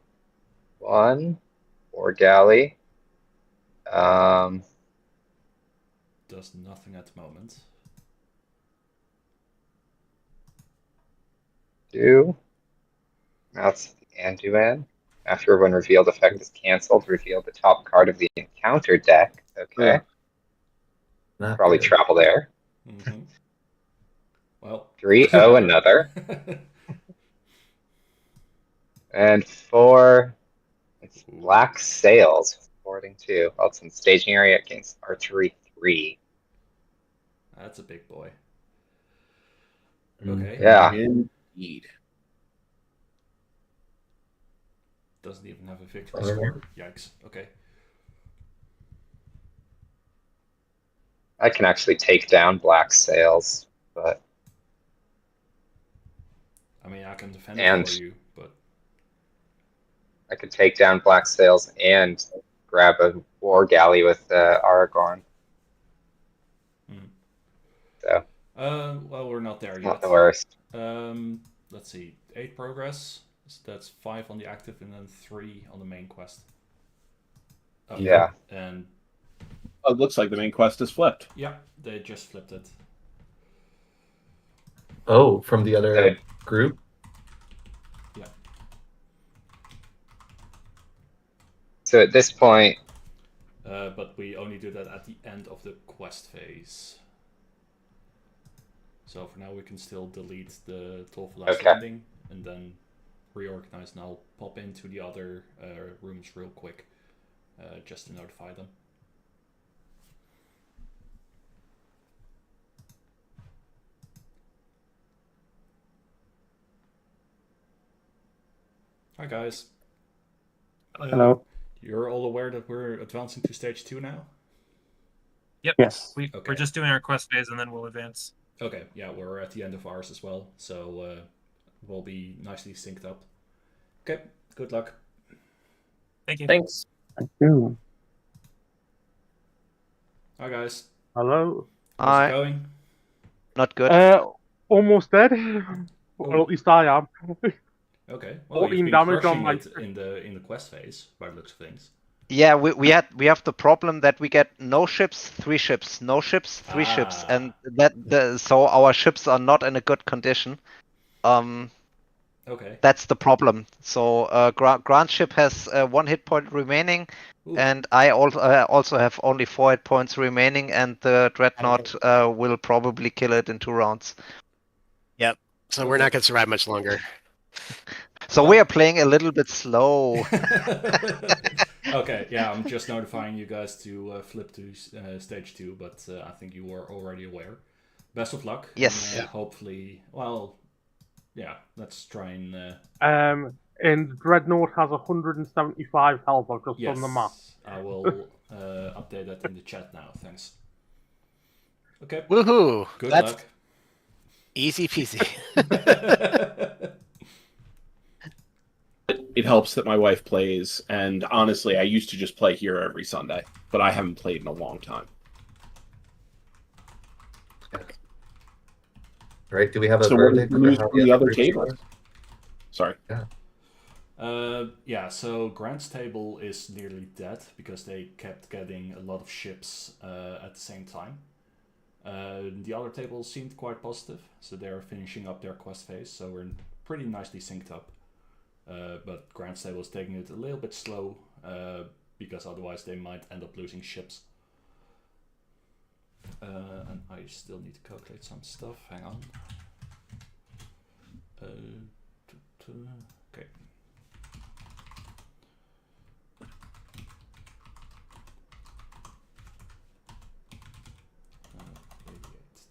1 for galley. Does nothing at the moment. 2. That's the Anduin. After when revealed effect is cancelled, reveal the top card of the encounter deck. Okay. Yeah. Not Probably good. travel there. Mm-hmm. Well. 3. Oh, another. And 4. It's Ooh. Black Sails. Forwarding 2. Oh, it's in staging area against archery 3. That's a big boy. Mm. Okay. Yeah. Indeed. Doesn't even have a victory Alright. score. Yikes. Okay. I can actually take down Black Sails, but I mean, I can defend And- it for you, but I could take down Black Sails and grab a war galley with Aragorn. So well, we're not there not yet. the worst. Let's see. 8 progress. So that's 5 on the active and then 3 on the main quest. Oh, Yeah. And Oh, it looks like the main quest is flipped. yeah, they just flipped it. Oh, from the other Okay. group? So at this point, But we only do that at the end of the quest phase. So for now we can still delete the Toll Okay. Landing and then reorganize, and I'll pop into the other rooms real quick just to notify them. Hi guys. Hello. You're all aware that we're advancing to stage 2 now? Yes. We're Okay. just doing our quest phase and then we'll advance. Okay, yeah, we're at the end of ours as well, so we'll be nicely synced up. Okay, good luck. Thank you. Thanks. Thank you. Hi guys. Hello. How's it going? Not good. Almost dead. Or at least I am. Okay. Well, 14 you've been damage on crushing my- it in the quest phase, by the looks of things. Yeah, we have the problem that we get no ships, 3 ships, no ships, 3 ships, and so our ships are not in a good condition. Okay. That's the problem. So Grant ship has 1 hit point remaining, Ooh. and I also have only 4 hit points remaining, and the Dreadnaught will probably kill it in 2 rounds. Yep. So we're not going to survive much longer. So we are playing a little bit slow. Okay, yeah, I'm just notifying you guys to flip to stage 2, but I think you were already aware. Best of luck. Yes. And, hopefully, well, yeah, let's try and... And Dreadnaught has 175 health. I've just yes, done the math. I will update that in the chat now, thanks. Okay, Woohoo! good That's luck. easy peasy. It helps that my wife plays, and honestly, I used to just play here every Sunday, but I haven't played in a long time. Right? Do we have a So what is verdict the for news how from the other upgrades table? are? Sorry. Yeah, so Grant's table is nearly dead because they kept getting a lot of ships at the same time. The other tables seemed quite positive, so they're finishing up their quest phase, so we're pretty nicely synced up. But Grant's table is taking it a little bit slow because otherwise they might end up losing ships. And I still need to calculate some stuff. Hang on. Okay.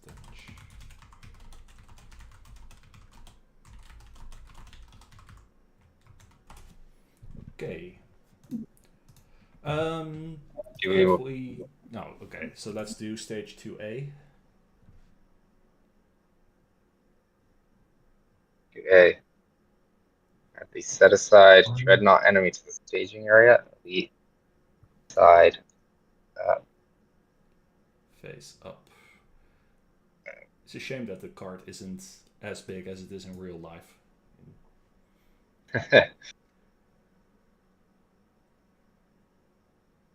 Damage. Okay. If we no, okay, so let's do stage 2A. okay. At the set aside Dreadnaught enemy to the staging area. Elite side. Face up. It's a shame that the card isn't as big as it is in real life.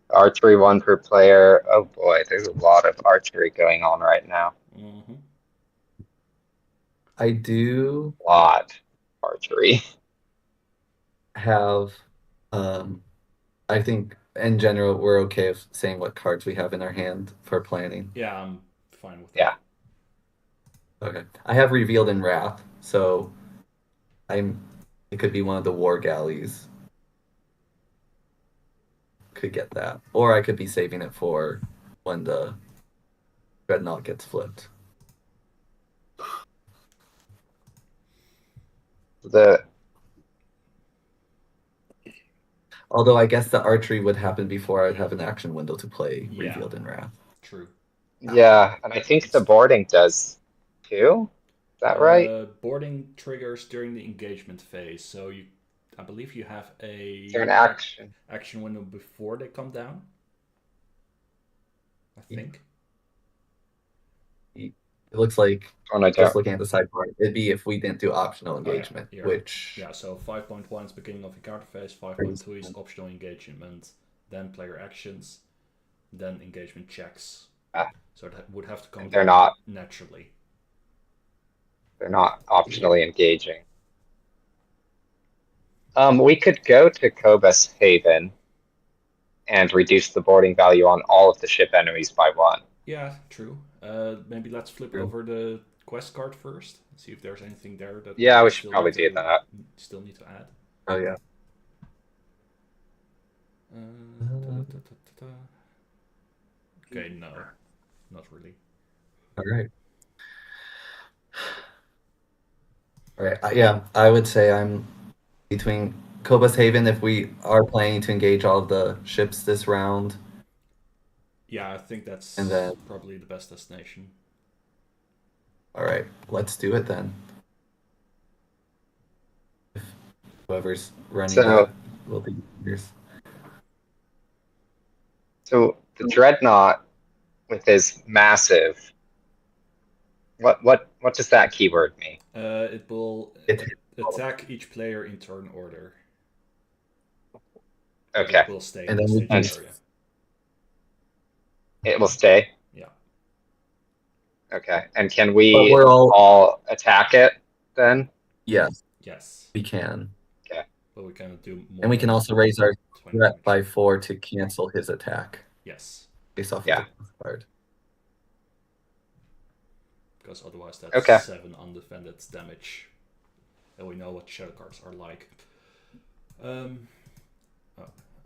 Archery 1 per player. Oh boy, there's a lot of archery going on right now. Mm-hmm. I do Lot archery. have, I think in general we're okay with saying what cards we have in our hand for planning. Yeah, I'm fine with that. Yeah. Okay. I have Revealed in Wrath, so it could be one of the war galleys. Could get that. Or I could be saving it for when the Dreadnaught gets flipped. Although I guess the archery would happen before I'd have an action window to play Yeah. Revealed in Wrath. True. Yeah, and I think the boarding does too. Is that right? Boarding triggers during the engagement phase, so I believe you have Is there an action? action window before they come down. I think. It looks like, Oh, no, just looking at the sidebar, it'd be if we didn't do optional Oh, yeah, engagement, yeah. which... Yeah, so 5.1 is beginning of the card phase, 5.2 is optional engagement, then player actions, then engagement checks. So that would have to come they're down not naturally. They're not optionally engaging. We could go to Cobus Haven and reduce the boarding value on all of the ship enemies by 1. Yeah, true. Maybe let's flip over the quest card first. See if there's anything there that Yeah, we should probably do that. Still need to add. Oh yeah. Okay, no, not really. All right. All right. Yeah, I would say I'm between Cobus Haven if we are planning to engage all of the ships this round. Yeah, I think that's And then- probably the best destination. All right, let's do it then. If whoever's running So- that will be yours. So the Dreadnaught with his massive. What does that keyword mean? It will attack each player in turn order. Okay. It will stay And in then the we staging can- area. It will stay. Yeah. Okay. And can we But we're all attack it then? Yes, Yes. we can. Okay. But we can do more. And we can than also raise our 20 threat damage. by 4 to cancel his attack Yes. based off Yeah. of the card. Because otherwise that's Okay. 7 undefended damage. And we know what shadow cards are like.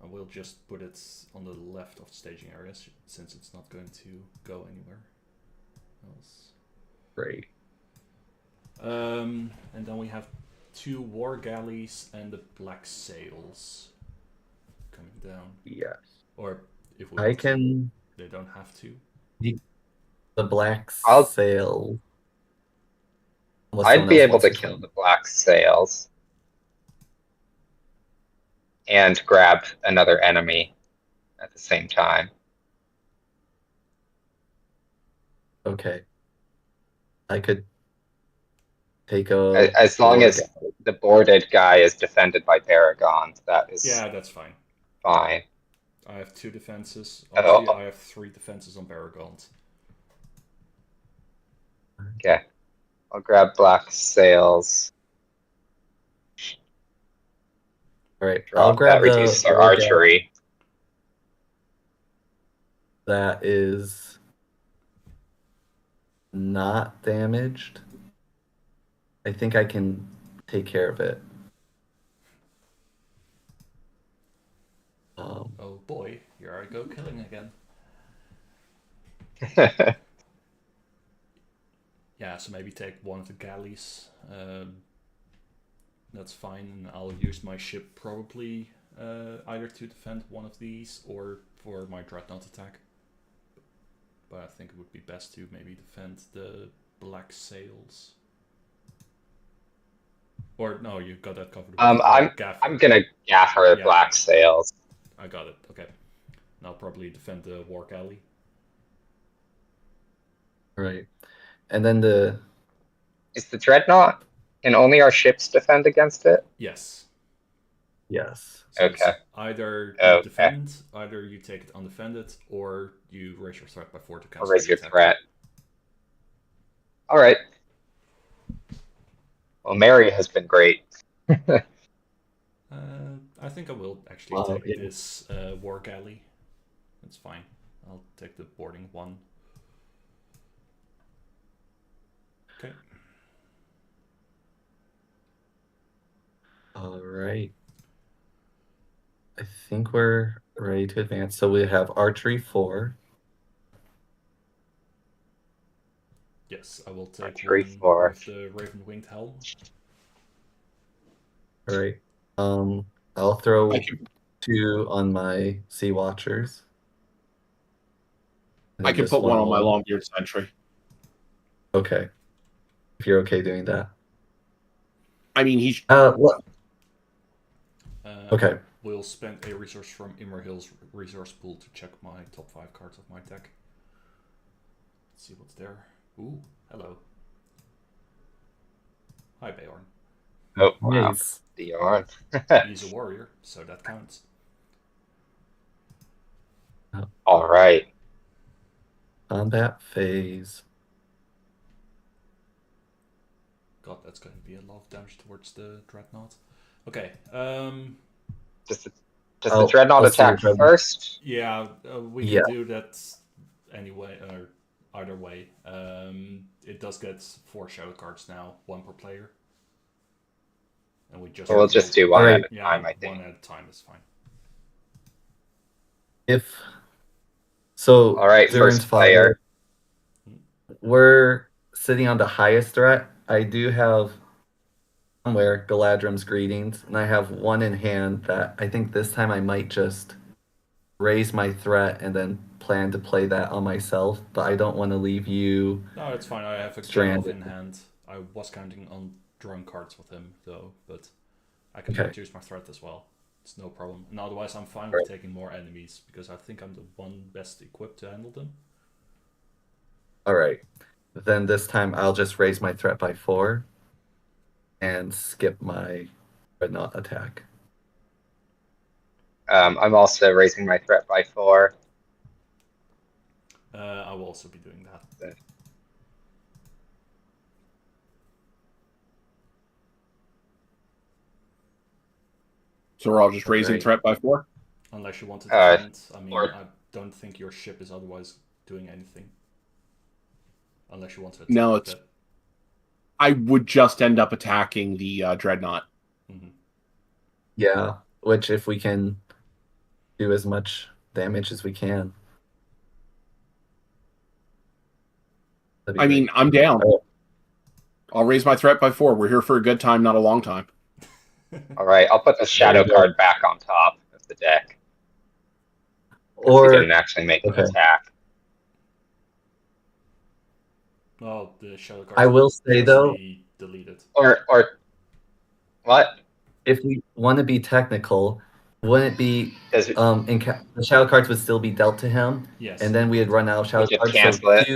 I will just put it on the left of the staging areas since it's not going to go anywhere else. Great. And then we have 2 war galleys and the black sails coming down. Yes. Or if we I want to, can... they don't have to. The black I'll- sail... Unless I'd someone be else able to wants kill the black sails and grab another enemy at the same time. Okay. I could take a... As long war as galley. the boarded guy is defended by Paragons, that is Yeah, that's fine. fine. I have 2 defenses. Oh. Obviously, I have 3 defenses on Paragons. Okay. I'll grab black sails. All right, Drop I'll grab that, reduce the our war galley archery. that is not damaged. I think I can take care of it. Oh boy, here I go killing again. Yeah, so maybe take one of the galleys. That's fine, and I'll use my ship probably either to defend one of these or for my Dreadnaught attack. But I think it would be best to maybe defend the black sails. Or no, you got that covered. With Gaffer. I'm gonna gaffer Yeah. black sails. I got it. Okay. And I'll probably defend the war galley. Right. And then Is the Dreadnaught, can only our ships defend against it? Yes. Yes. So it's Okay. either you defend, either you take it undefended, or you raise your threat by 4 to cancel Or raise the your attack. threat. All right. Well, Mary has been great. I think I will actually take this War Galley. That's fine. I'll take the boarding 1. Okay. All right. I think we're ready to advance. So we have archery 4. Yes, I will take Archery 1 4. with the Raven Winged Helm. All right. I'll throw 2 on my Sea Watchers. I can put 1 on my Longbeard Sentry. Okay. If you're okay doing that. I mean, he's... what? Okay. We'll spend a resource from Immerhill's resource pool to check my top 5 cards of my deck. Let's see what's there. Ooh, hello. Hi, Bjorn. Oh, wow. Nice. Bjorn. He's a warrior, so that counts. All right. Combat phase. God, that's going to be a lot of damage towards the Dreadnaught. Okay. Does the Dreadnought attack first? Yeah, we can do that anyway, or either way. It does get 4 shadow cards now, 1 per player. And we just we'll just do 1 at a time, I think. 1 at a time is fine. All right, first player. We're sitting on the highest threat. I do have somewhere Galadrim's Greetings, and I have 1 in hand that I think this time I might just raise my threat and then plan to play that on myself, but I don't want to leave you. No, it's fine. I have a Gandalf in hand. I was counting on drawing cards with him, though, but I can reduce my threat as well. It's no problem. And otherwise, I'm fine with taking more enemies, because I think I'm the one best equipped to handle them. All right. Then this time I'll just raise my threat by 4 and skip my Dreadnaught attack. I'm also raising my threat by 4. I will also be doing that. So we're all just raising threat by 4? Unless you want to defend. I mean, I don't think your ship is otherwise doing anything. Unless you want to attack. No, it's... I would just end up attacking the Dreadnought. Mm-hmm. Yeah, which if we can do as much damage as we can. I mean, I'm down. I'll raise my threat by 4. We're here for a good time, not a long time. All right, I'll put the shadow card back on top of the deck. Or he didn't actually make an attack. Well, the shadow card. I will say though, deleted. Or what? If we want to be technical, wouldn't it be the shadow cards would still be dealt to him? Yes. And then we would run out of shadow cards. Cancel it.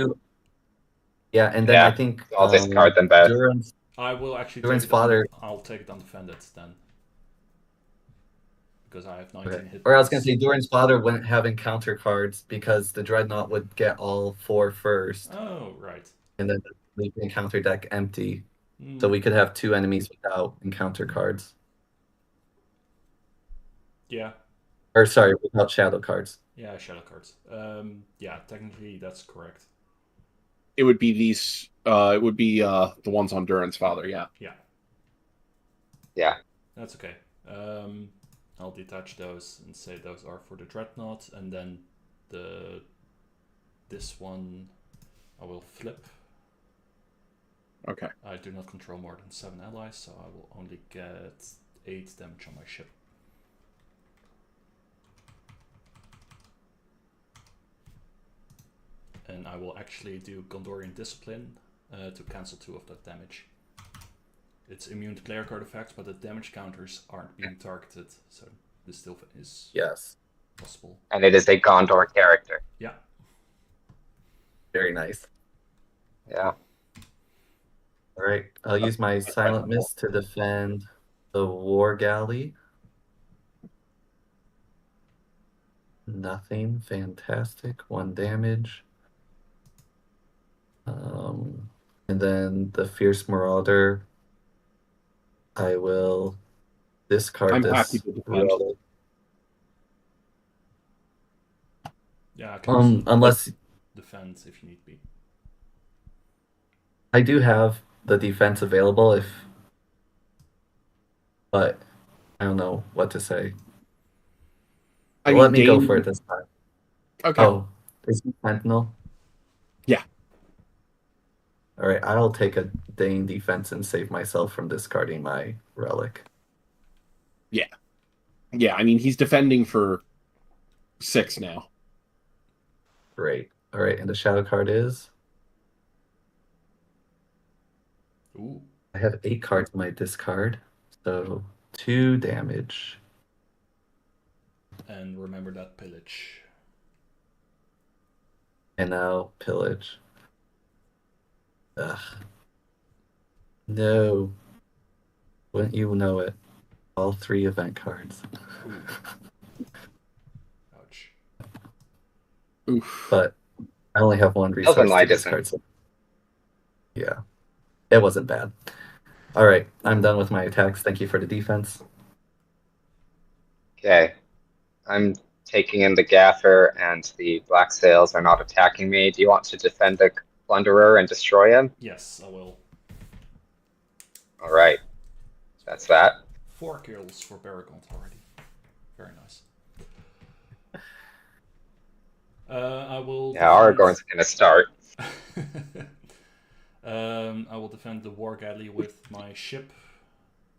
Yeah, and then I think I'll discard them both. I will actually Durin's father. I'll take it undefended then. Because I have 19 hit. Or I was going to say, Durin's father wouldn't have encounter cards because the Dreadnaught would get all 4 first. Oh, right. And then leave the encounter deck empty. So we could have 2 enemies without encounter cards. Yeah. Or sorry, without shadow cards. Yeah, shadow cards. Yeah, technically that's correct. It would be these. It would be the ones on Durin's father. Yeah. Yeah. Yeah. That's okay. I'll detach those and say those are for the Dreadnought, and then this one I will flip. Okay. I do not control more than 7 allies, so I will only get 8 damage on my ship. And I will actually do Gondorian Discipline to cancel 2 of that damage. It's immune to player card effects, but the damage counters aren't being targeted, so this still is possible. And it is a Gondor character. Yeah. Very nice. Yeah. All right, I'll use my Silent Mist to defend the War Galley. Nothing. Fantastic. 1 damage. And then the Fierce Marauder. I will discard I'm this happy to defend. relic. Yeah, I can also Unless defend if you need be. I do have the defense available but I don't know what to say. I Let mean, me go Dane- for it this time. Okay. Oh, is he Sentinel? Yeah. All right, I'll take a Dane defense and save myself from discarding my relic. Yeah, I mean, he's defending for 6 now. Great. All right, and the shadow card is? Ooh. I have 8 cards in my discard, so 2 damage. And remember that pillage. And now pillage. Ugh. No. Wouldn't you know it? All 3 event cards. Ouch. Oof. But I only have 1 resource Elven to Light discard. isn't. So yeah. It wasn't bad. All right, I'm done with my attacks. Thank you for the defense. Okay. I'm taking in the Gaffer, and the Black Sails are not attacking me. Do you want to defend the Plunderer and destroy him? Yes, I will. All right. That's that. 4 kills for Baragont already. Very nice. I will. Yeah, Aragorn's gonna start. I will defend the War Galley with my ship.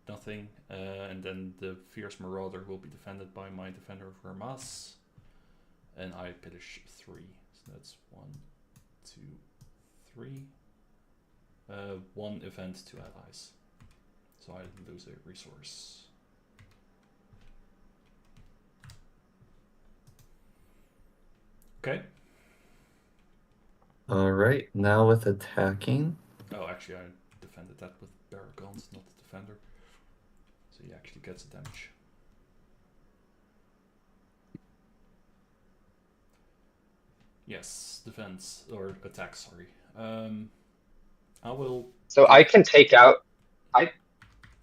Nothing. And then the Fierce Marauder will be defended by my Defender of Hermas. And I pillage 3. So that's 1, 2, 3. 1 event, 2 allies. So I lose a resource. Okay. All right, now with attacking. Oh, actually, I defended that with Baragons, not the Defender. So he actually gets a damage. Yes, defense or attack. Sorry. I will. So I can take out.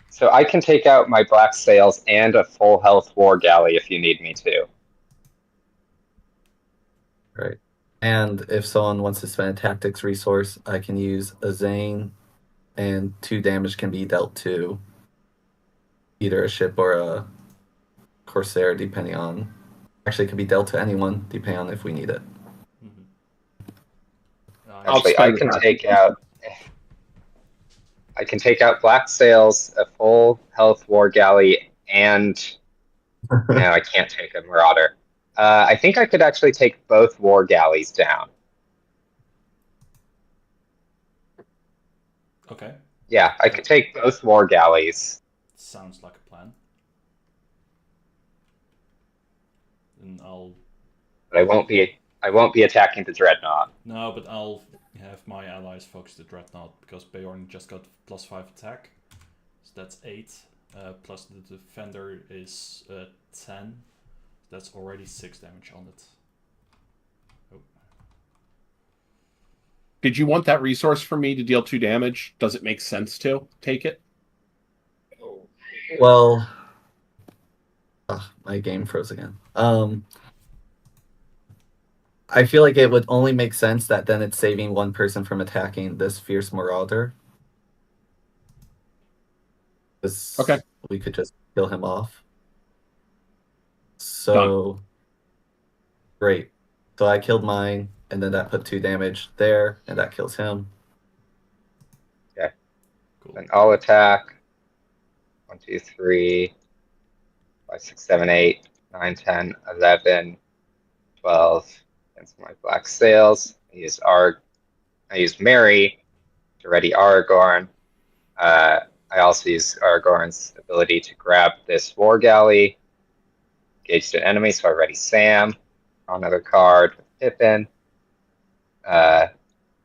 So I can take out my Black Sails and a full health War Galley if you need me to. Right. And if someone wants to spend a tactics resource, I can use a Zane, and 2 damage can be dealt to either a ship or a Corsair, depending on. Actually, it can be dealt to anyone, depending on if we need it. Actually, I can take out. I can take out Black Sails, a full health War Galley, and no, I can't take a Marauder. I think I could actually take both War Galleys down. Okay. Yeah, I could take both War Galleys. Sounds like a plan. And I'll. But I won't be attacking the Dreadnaught. No, but I'll have my allies focus the Dreadnaught because Beorn just got +5 attack. So that's 8. Plus the Defender is 10. That's already 6 damage on it. Oh. Did you want that resource for me to deal 2 damage? Does it make sense to take it? Well, my game froze again. I feel like it would only make sense that then it's saving 1 person from attacking this Fierce Marauder. Okay. We could just kill him off. So, Done. Great. So I killed mine, and then that put 2 damage there, and that kills him. Okay. Cool. Then I'll attack. 1, 2, 3, 5, 6, 7, 8, 9, 10, 11, 12. Against my Black Sails. I use Mary to ready Aragorn. I also use Aragorn's ability to grab this War Galley. Engaged an enemy, so I ready Sam. Draw another card with Pippin.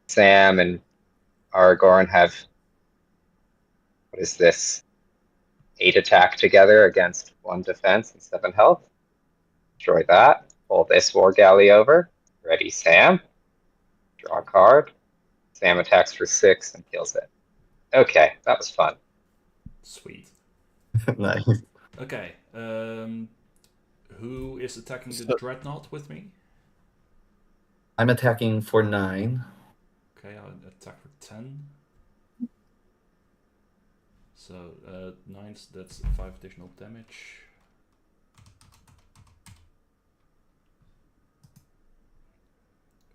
Sam and Aragorn have, what is this? 8 attack together against 1 defense and 7 health. Destroy that. pull this war galley over. Ready, Sam. Draw a card. Sam attacks for 6 and kills it. Okay, that was fun. Sweet. Nice. Okay. Who is attacking the Dreadnaught with me? I'm attacking for 9. Okay, I'll attack for 10. So 9, that's 5 additional damage.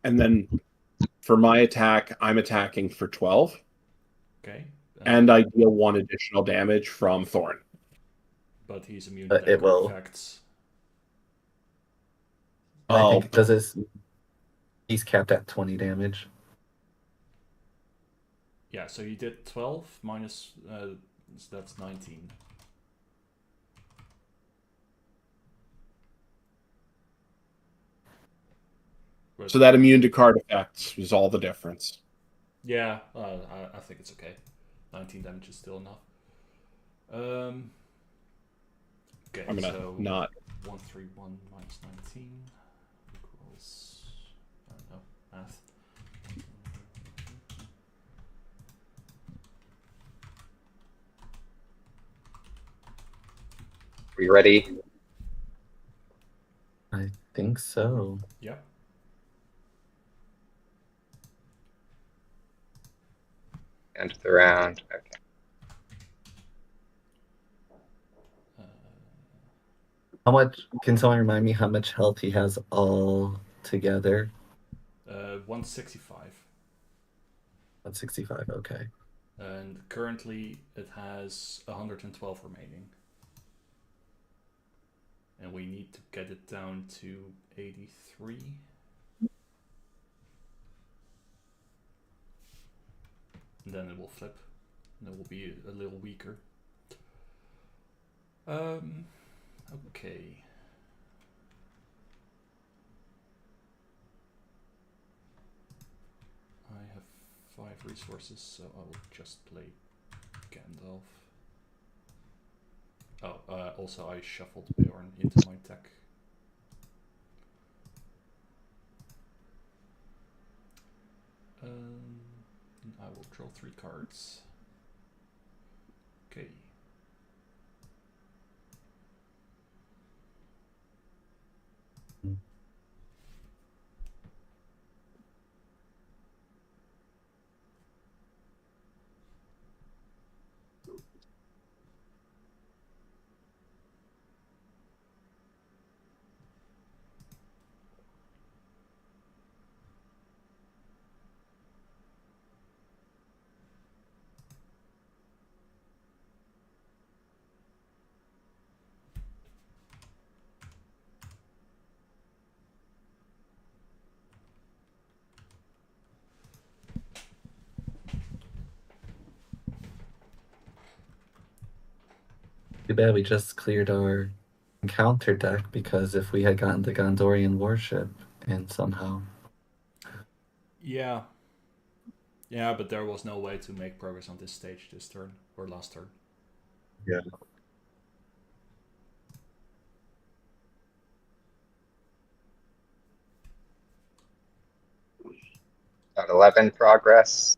And then for my attack, I'm attacking for 12. Okay. And I deal 1 additional damage from Thorn. But he's immune to it will. effects. I think he's capped at 20 damage. Yeah, so you did 12 minus, so that's 19. So that immune to card effects was all the difference. Yeah, I think it's okay. 19 damage is still enough. Okay, I'm gonna so not 131 minus 19 equals, I don't know, math. We ready? I think so. Yep. End of the round. Okay. How much? Can someone remind me how much health he has all together? 165. 165. Okay. And currently it has 112 remaining. And we need to get it down to 83. And then it will flip. And it will be a little weaker. Okay. I have 5 resources, so I will just play Gandalf. Oh, also I shuffled Bjorn into my deck. I will draw 3 cards. Okay. Too bad we just cleared our encounter deck, because if we had gotten the Gondorian warship and somehow. Yeah. Yeah, but there was no way to make progress on this stage this turn, or last turn. Yeah. About 11 progress.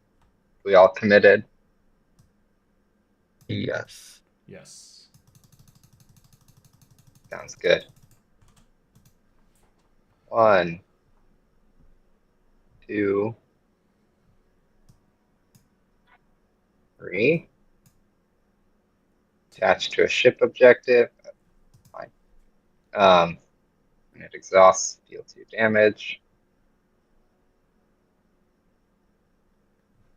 We all committed. Yes. Yes. Sounds good. 1, 2, 3. Attached to a ship objective. Fine. When it exhausts, deal 2 damage.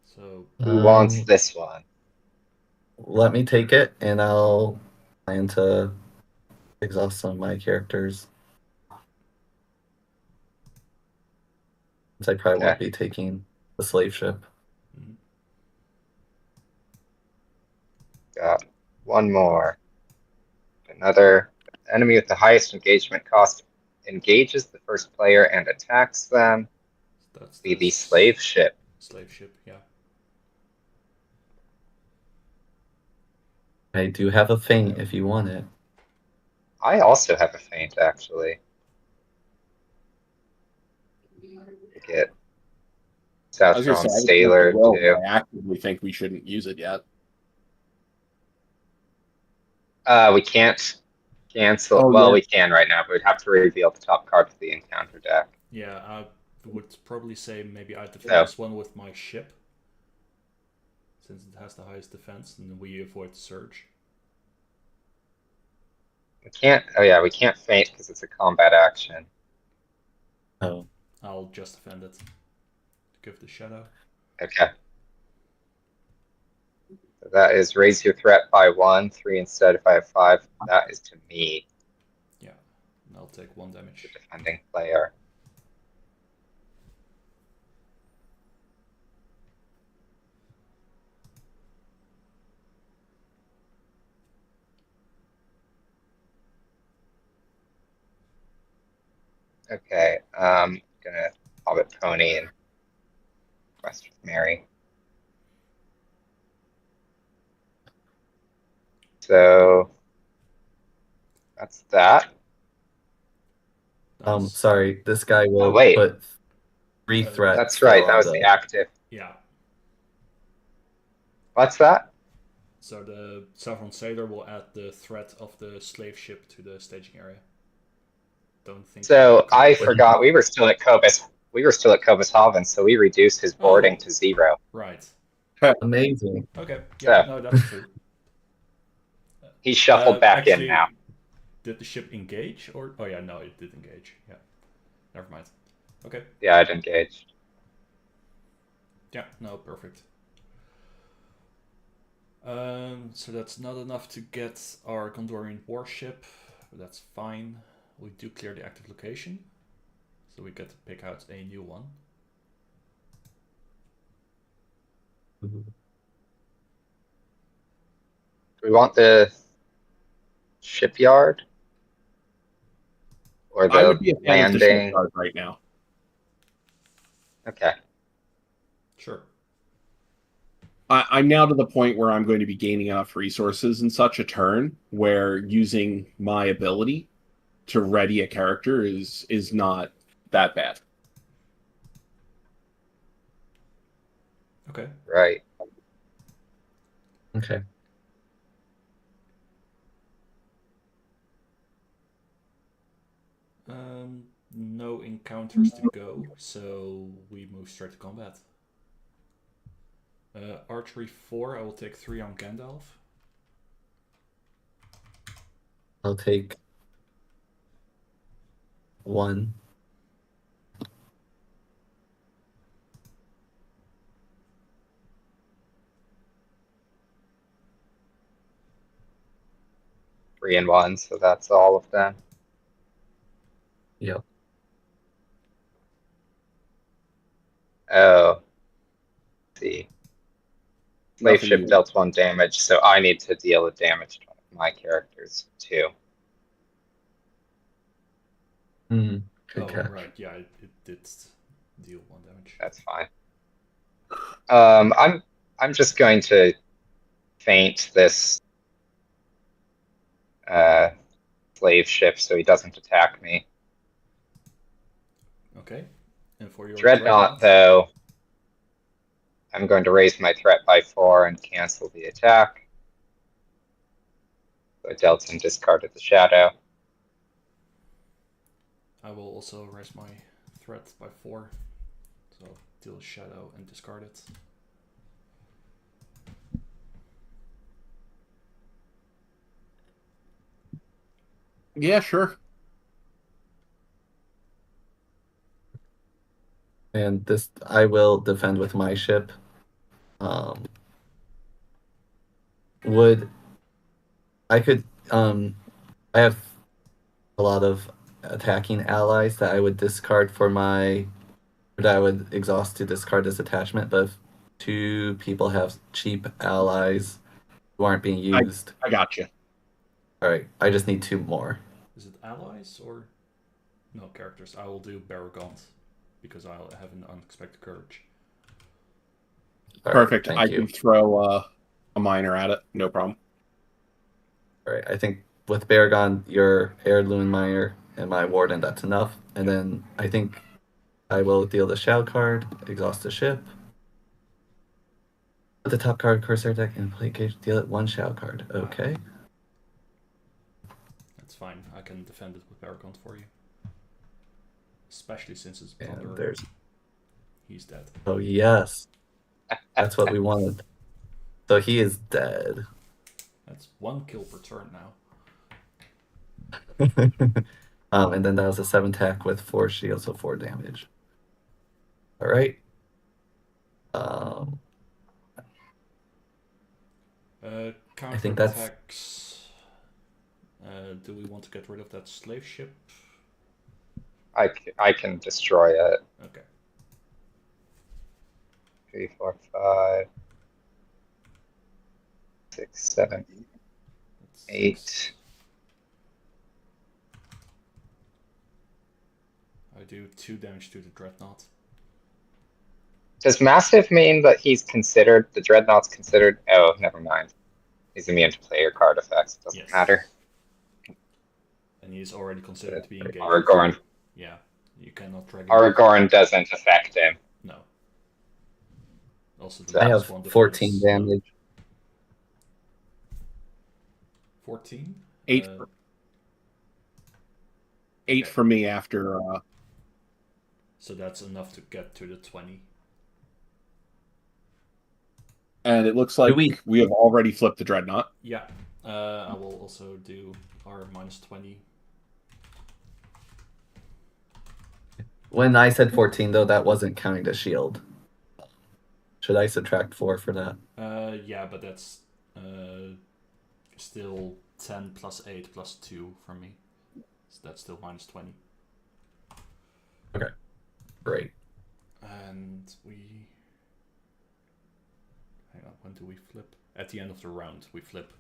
So who wants this one? Let me take it, and I'll plan to exhaust some of my characters. Since I probably won't be taking the slave ship. Got one more. Another enemy with the highest engagement cost engages the first player and attacks them. That's the slave ship. Slave ship, yeah. I do have a feint if you want it. I also have a feint, actually. get I was gonna say, Southbound I was Sailor well, too. I actively think we shouldn't use it yet. We can't cancel. Oh, Well, yeah. we can right now, but we'd have to reveal the top card of the encounter deck. Yeah, I would probably say maybe I defend No. this one with my ship, since it has the highest defense, and we avoid the surge. We can't. Oh yeah, we can't feint because it's a combat action. Oh. I'll just defend it. Give the shadow. Okay. So that is raise your threat by 1, 3 instead if I have 5. That is to me, Yeah, and I'll take 1 damage. the defending player. Okay, gonna Hobbit Pony and Quest with Mary. So that's that. Nice. Sorry, this guy will wait. put 3 threats. That's right. still That on was the active. Yeah. What's that? So the Southbound Sailor will add the threat of the slave ship to the staging area. Don't think. So I forgot we were still at Cobus. We were still at Cobus Haven, so we reduced his boarding to 0. Right. Amazing. Okay. Yeah. So, No, that's true. He's shuffled back actually, in now. Did the ship engage or? Oh yeah, no, it did engage. Yeah. Never mind. Okay. Yeah, I'd engaged. Yeah. No. Perfect. So that's not enough to get our Gondorian warship, but that's fine. We do clear the active location, so we get to pick out a new one. Do we want the shipyard or I the would be a fan of the landing? shipyard right now. Okay. Sure. I'm now to the point where I'm going to be gaining enough resources in such a turn where using my ability to ready a character is not that bad. Okay. Right. Okay. No encounters to go, so we move straight to combat. Archery 4, I will take 3 on Gandalf. I'll take 1. Three and 1, so that's all of them. Yep. Oh. Let's see. Slave Nothing ship new. dealt 1 damage, so I need to deal with damage to one of my characters too. Good Oh, catch. right, yeah, it did deal 1 damage. That's fine. I'm just going to feint this slave ship so he doesn't attack me. Okay. And for your Dreadnought, though, I'm going to raise my threat by 4 and cancel the attack. So I dealt and discarded the shadow. I will also raise my threat by 4. So deal a shadow and discard it. Yeah, sure. And this, I will defend with my ship. Would I could I have a lot of attacking allies that I would discard for my, that I would exhaust to discard this attachment, but if 2 people have cheap allies who aren't being used. I got you. Alright, I just need 2 more. Is it allies or no characters? I will do Baragont because I'll have an unexpected courage. Perfect. Thank I you. can throw a miner at it. No problem. Alright, I think with Baragon, your Heirloom Miner and my Warden, that's enough. And then I think I will deal the shell card, exhaust the ship. Put the top card Corsair deck in play cage, deal it 1 shell card. Okay. That's fine. I can defend it with Paragon for you. Especially since it's And Plunderer. there's. He's dead. Oh, yes. That's what we wanted. So he is dead. That's 1 kill per turn now. And then that was a 7 attack with 4 shields, so 4 damage. All right. Counter think that's- attacks. Do we want to get rid of that slave ship? I can destroy it. Okay. 3, 4, 5, 6, 7, That's 8. 6. I do 2 damage to the Dreadnaught. Does massive mean that he's considered, the Dreadnaught's considered? Oh, never mind. He's immune to player card effects. Doesn't Yes. matter. And he's already considered to be engaged. Aragorn. Yeah, you cannot drag him. Aragorn doesn't affect him. No. Also, the I minus have 1 defense. 14 damage. 14? 8. 8 for me after. So that's enough to get to the 20. And it looks like we- we have already flipped the Dreadnaught. Yeah. I will also do our minus 20. When I said 14, though, that wasn't counting the shield. Should I subtract 4 for that? Yeah, but that's still 10 plus 8 plus 2 from me. So that's still minus 20. Okay. Great. And we... Hang on, when do we flip? At the end of the round, we flip.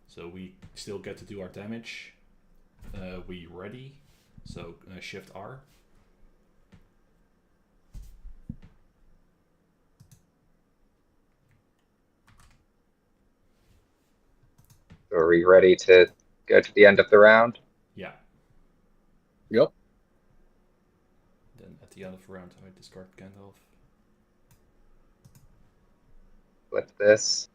So we still get to do our damage. We ready. So shift R. So are we ready to go to the end of the round? Yeah. Yep. Then at the end of the round, I discard Gandalf. Flip this.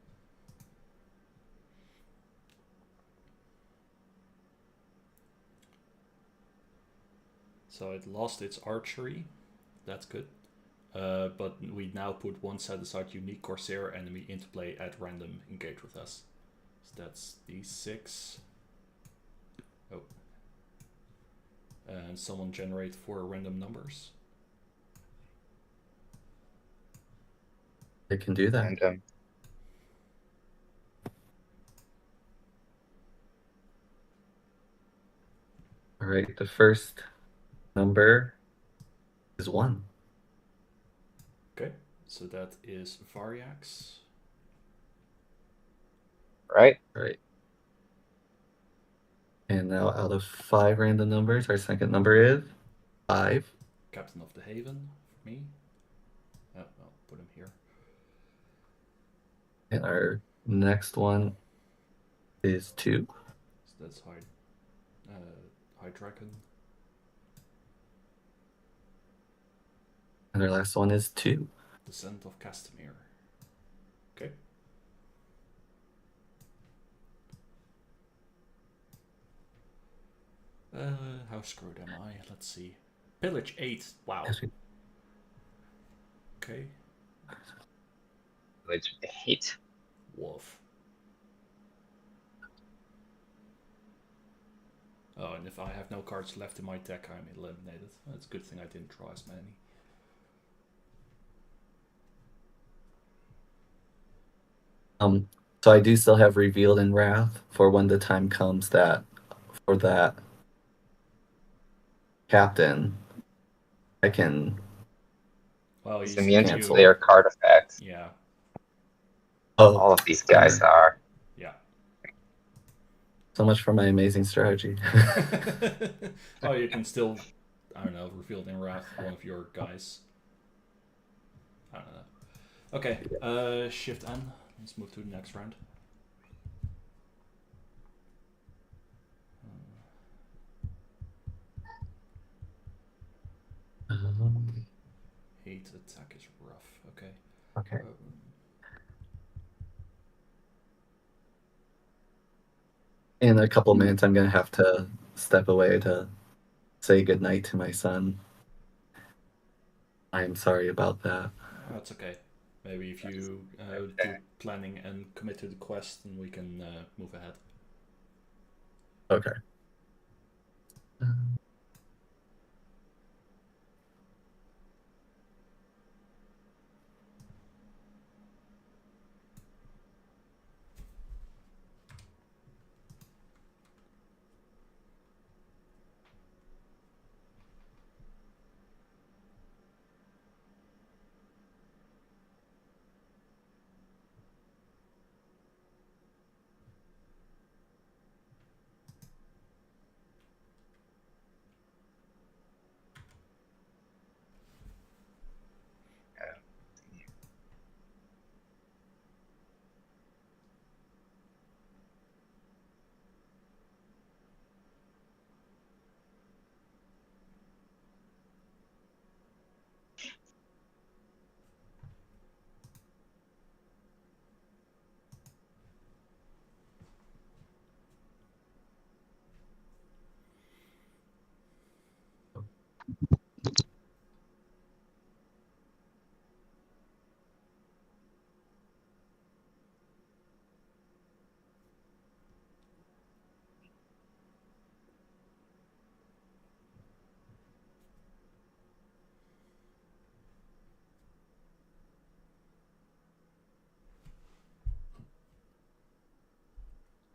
So it lost its archery. That's good. But we now put 1 set-aside unique Corsair enemy into play at random. Engage with us. So that's D6. Oh. And someone generate 4 random numbers. It can do that. Random. All right. The first number is 1. Okay. So that is Variax. Right? Right. And now out of 5 random numbers, our second number is 5. Captain of the Haven for me. Oh, I'll put him here. And our next one is 2. So that's High Dragon. And our last one is 2. Descent of Castamere. Okay. How screwed am I? Let's see. Pillage 8. Wow. Okay. Village 8. Wolf. Oh, and if I have no cards left in my deck, I'm eliminated. It's a good thing I didn't draw as many. So I do still have Revealed in Wrath for when the time comes that for that captain I can Well, He's he's immune to cancel. player card effects. Yeah. Oh, All of these guys are. Yeah. so much for my amazing strategy. Oh, you can still, I don't know, Revealed in Wrath one of your guys. I don't know. Okay, Shift N. Let's move to the next round. attack is rough. Okay. Okay. In a couple minutes, I'm gonna have to step away to say goodnight to my son. I'm sorry about that. That's okay. Maybe if you do planning and commit to the quest, then we can move ahead. Okay.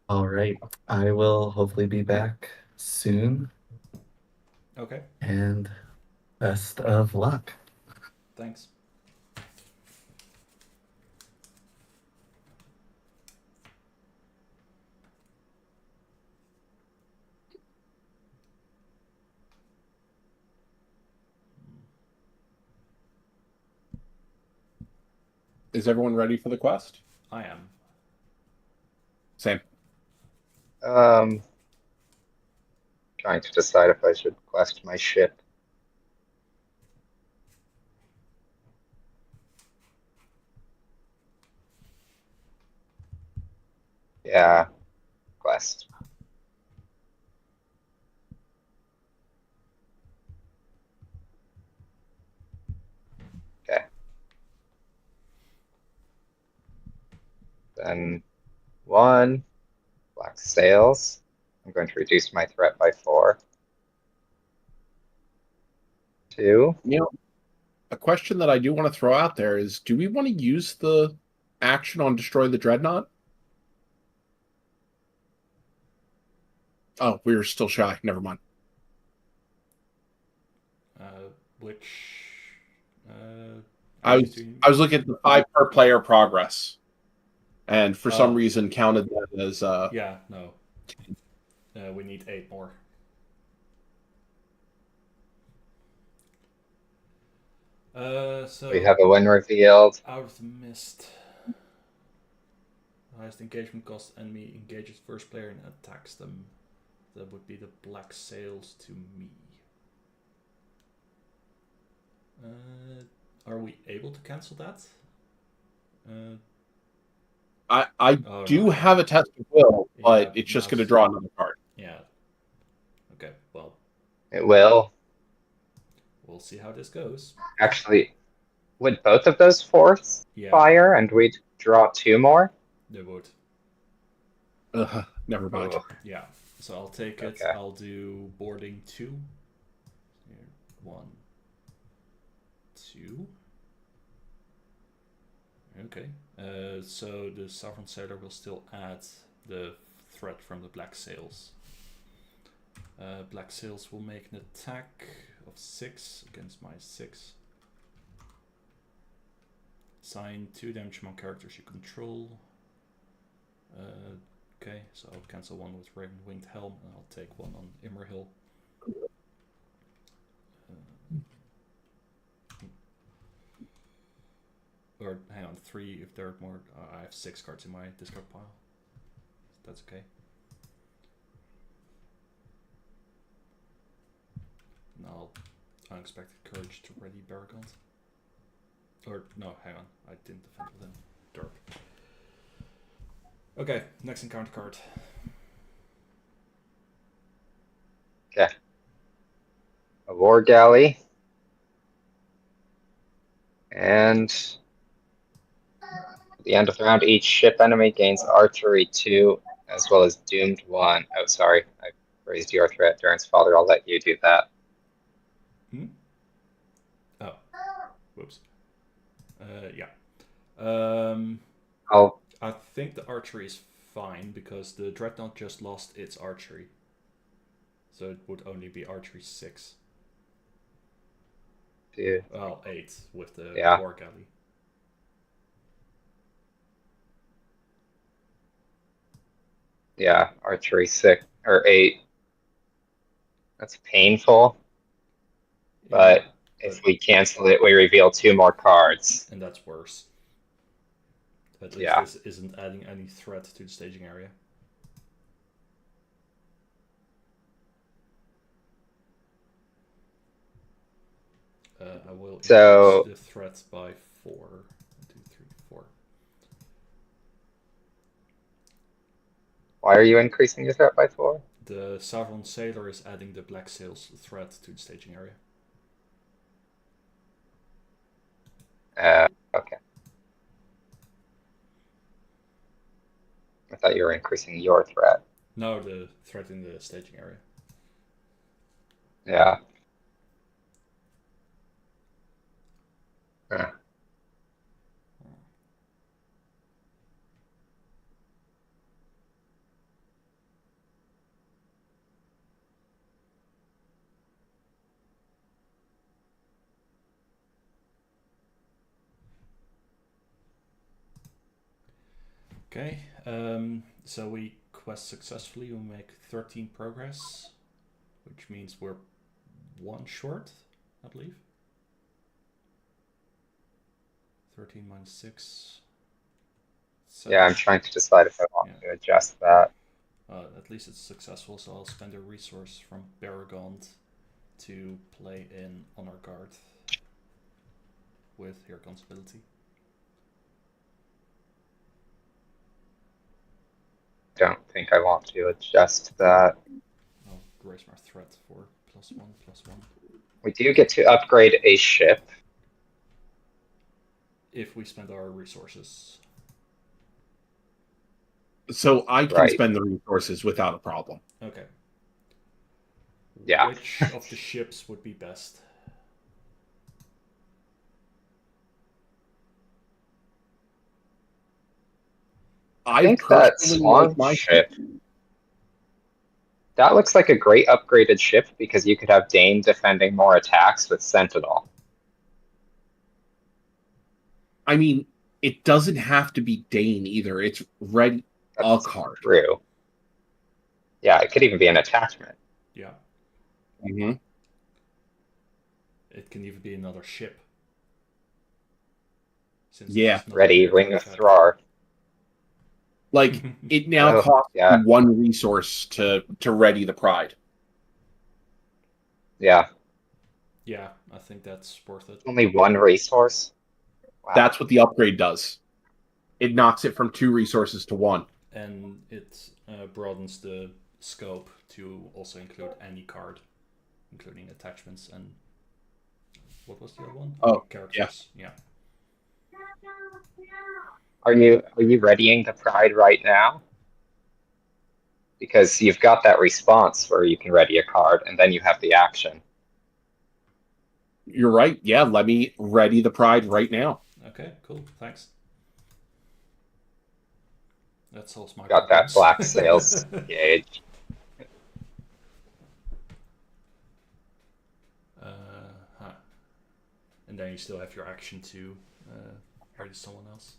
All right. I will hopefully be back soon. Okay. And best of luck. Thanks. Is everyone ready for the quest? I am. Same. Trying to decide if I should quest my ship. Yeah, quest. Okay. Then 1, black sails. I'm going to reduce my threat by 4. 2. You know, a question that I do want to throw out there is, do we want to use the action on destroy the Dreadnaught? Oh, we were still shy. Never mind. Which I was looking at the 5 per player progress, and for some reason counted that as yeah, no. We need 8 more. So we have a win revealed. Out of the mist. Highest engagement cost enemy engages first player and attacks them. That would be the black sails to me. Are we able to cancel that? I do have a test of will, but it's just going to draw another card. Yeah. Okay, well. It will. We'll see how this goes. Actually, would both of those force fire and we'd draw 2 more? They would. Never mind. Yeah, so I'll take it. I'll do boarding 2. Here, 1, 2. Okay, so the Sovereign Sailor will still add the threat from the Black Sails. Black Sails will make an attack of 6 against my 6. Assign 2 damage among characters you control. Okay, so I'll cancel 1 with Raven Winged Helm, and I'll take 1 on Immerhill. Or hang on, 3 if there are more. I have 6 cards in my discard pile. That's okay. Now, Unexpected Courage to ready Baragont. Or, no, hang on. I didn't defend with him. Derp. Okay, next encounter card. Okay. A war galley. And at the end of the round, each ship enemy gains archery 2 as well as doomed 1. Oh, sorry. I raised your threat, Darren's father. I'll let you do that. Oh. Whoops. Yeah. I think the archery is fine because the Dreadnaught just lost its archery. So it would only be archery 6. Dude. Well, 8 with the war galley. Yeah, archery 6 or 8. That's painful. But if we cancel it, we reveal 2 more cards. And that's worse. At least this isn't adding any threat to the staging area. I will increase the threat by 4. 1, 2, 3, 4. Why are you increasing your threat by 4? The Sovereign Sailor is adding the Black Sails threat to the staging area. Okay. I thought you were increasing your threat. No, the threat in the staging area. Yeah. Okay, so we quest successfully, we make 13 progress, which means we're 1 short, I believe. 13 minus 6. 7. Yeah, I'm trying to decide if I want to adjust that. At least it's successful, so I'll spend a resource from Baragond to play in Honor Guard with Irresponsibility. Don't think I want to adjust that. I'll raise my threat for +1/+1. We do get to upgrade a ship. If we spend our resources. So I can spend the resources without a problem. Okay. Yeah. Which of the ships would be best? I think that Swan ship. That looks like a great upgraded ship because you could have Dane defending more attacks with Sentinel. I mean, it doesn't have to be Dane either. It's red a card. True. Yeah, it could even be an attachment. Yeah. Mm-hmm. It can even be another ship. Since ready, Ring of Thrar. Like, it now costs 1 resource to ready the Pride. Yeah. Yeah, I think that's worth it. Only 1 resource? Wow. That's what the upgrade does. It knocks it from 2 resources to 1. And it broadens the scope to also include any card, including attachments and... What was the other one? Oh, characters. Yeah. Are you readying the Pride right now? Because you've got that response where you can ready a card, and then you have the action. You're right. Yeah, let me ready the Pride right now. Okay, cool. Thanks. That solves my got problems. that Black Sails gauge. And then you still have your action to ready someone else.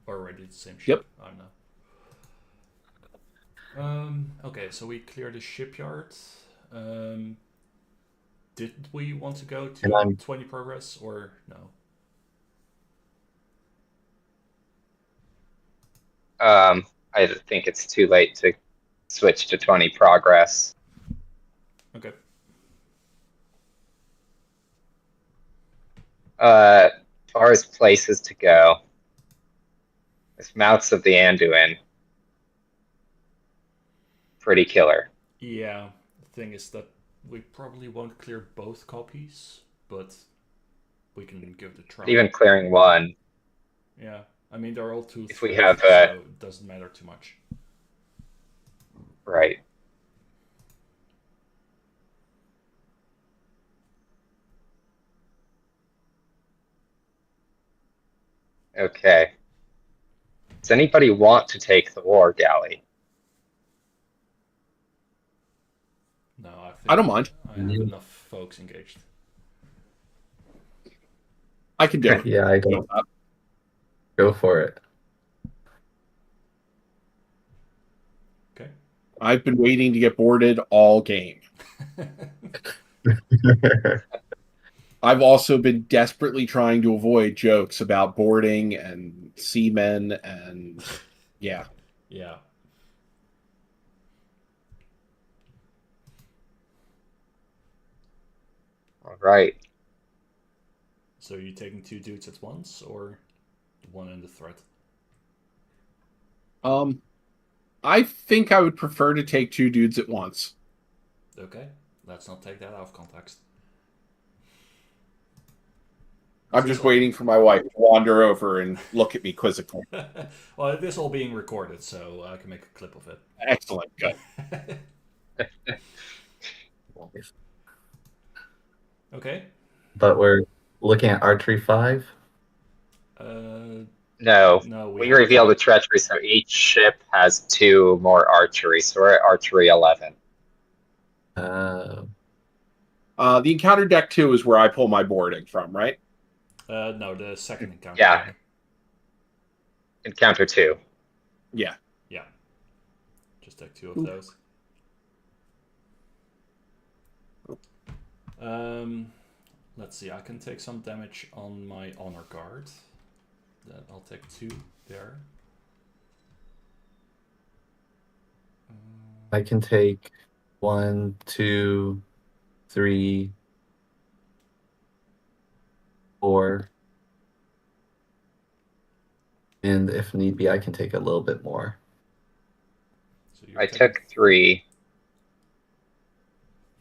Or ready the same ship. Yep. I don't know. Okay, so we cleared the shipyard. Did we want to go to 20 progress or no? I think it's too late to switch to 20 progress. Okay. far as places to go, this Mouths of the Anduin, pretty killer. Yeah, the thing is that we probably won't clear both copies, but we can give it a try. Even clearing one. Yeah, I mean, they're all 2/3, If we have, so it doesn't matter too much. Right. Okay. Does anybody want to take the War Galley? No, I think I don't mind. I have enough folks engaged. I can do it. Yeah, I don't. Go for it. Okay. I've been waiting to get boarded all game. I've also been desperately trying to avoid jokes about boarding and seamen and yeah. Yeah. All right. So you taking 2 dudes at once, or one in the threat? I think I would prefer to take 2 dudes at once. Okay, let's not take that out of context. I'm just waiting for my wife to wander over and look at me quizzically. Well, this all being recorded, so I can make a clip of it. Excellent. Good. Okay. But we're looking at archery 5. No, we reveal the treachery, so each ship has 2 more archery, so we're at archery 11. The encounter deck 2 is where I pull my boarding from, right? No, the second encounter. Yeah. Encounter 2. Yeah. Yeah. Just take 2 of those. Let's see, I can take some damage on my honor guard. Then I'll take 2 there. I can take 1, 2, 3, 4. And if need be, I can take a little bit more. So I took 3.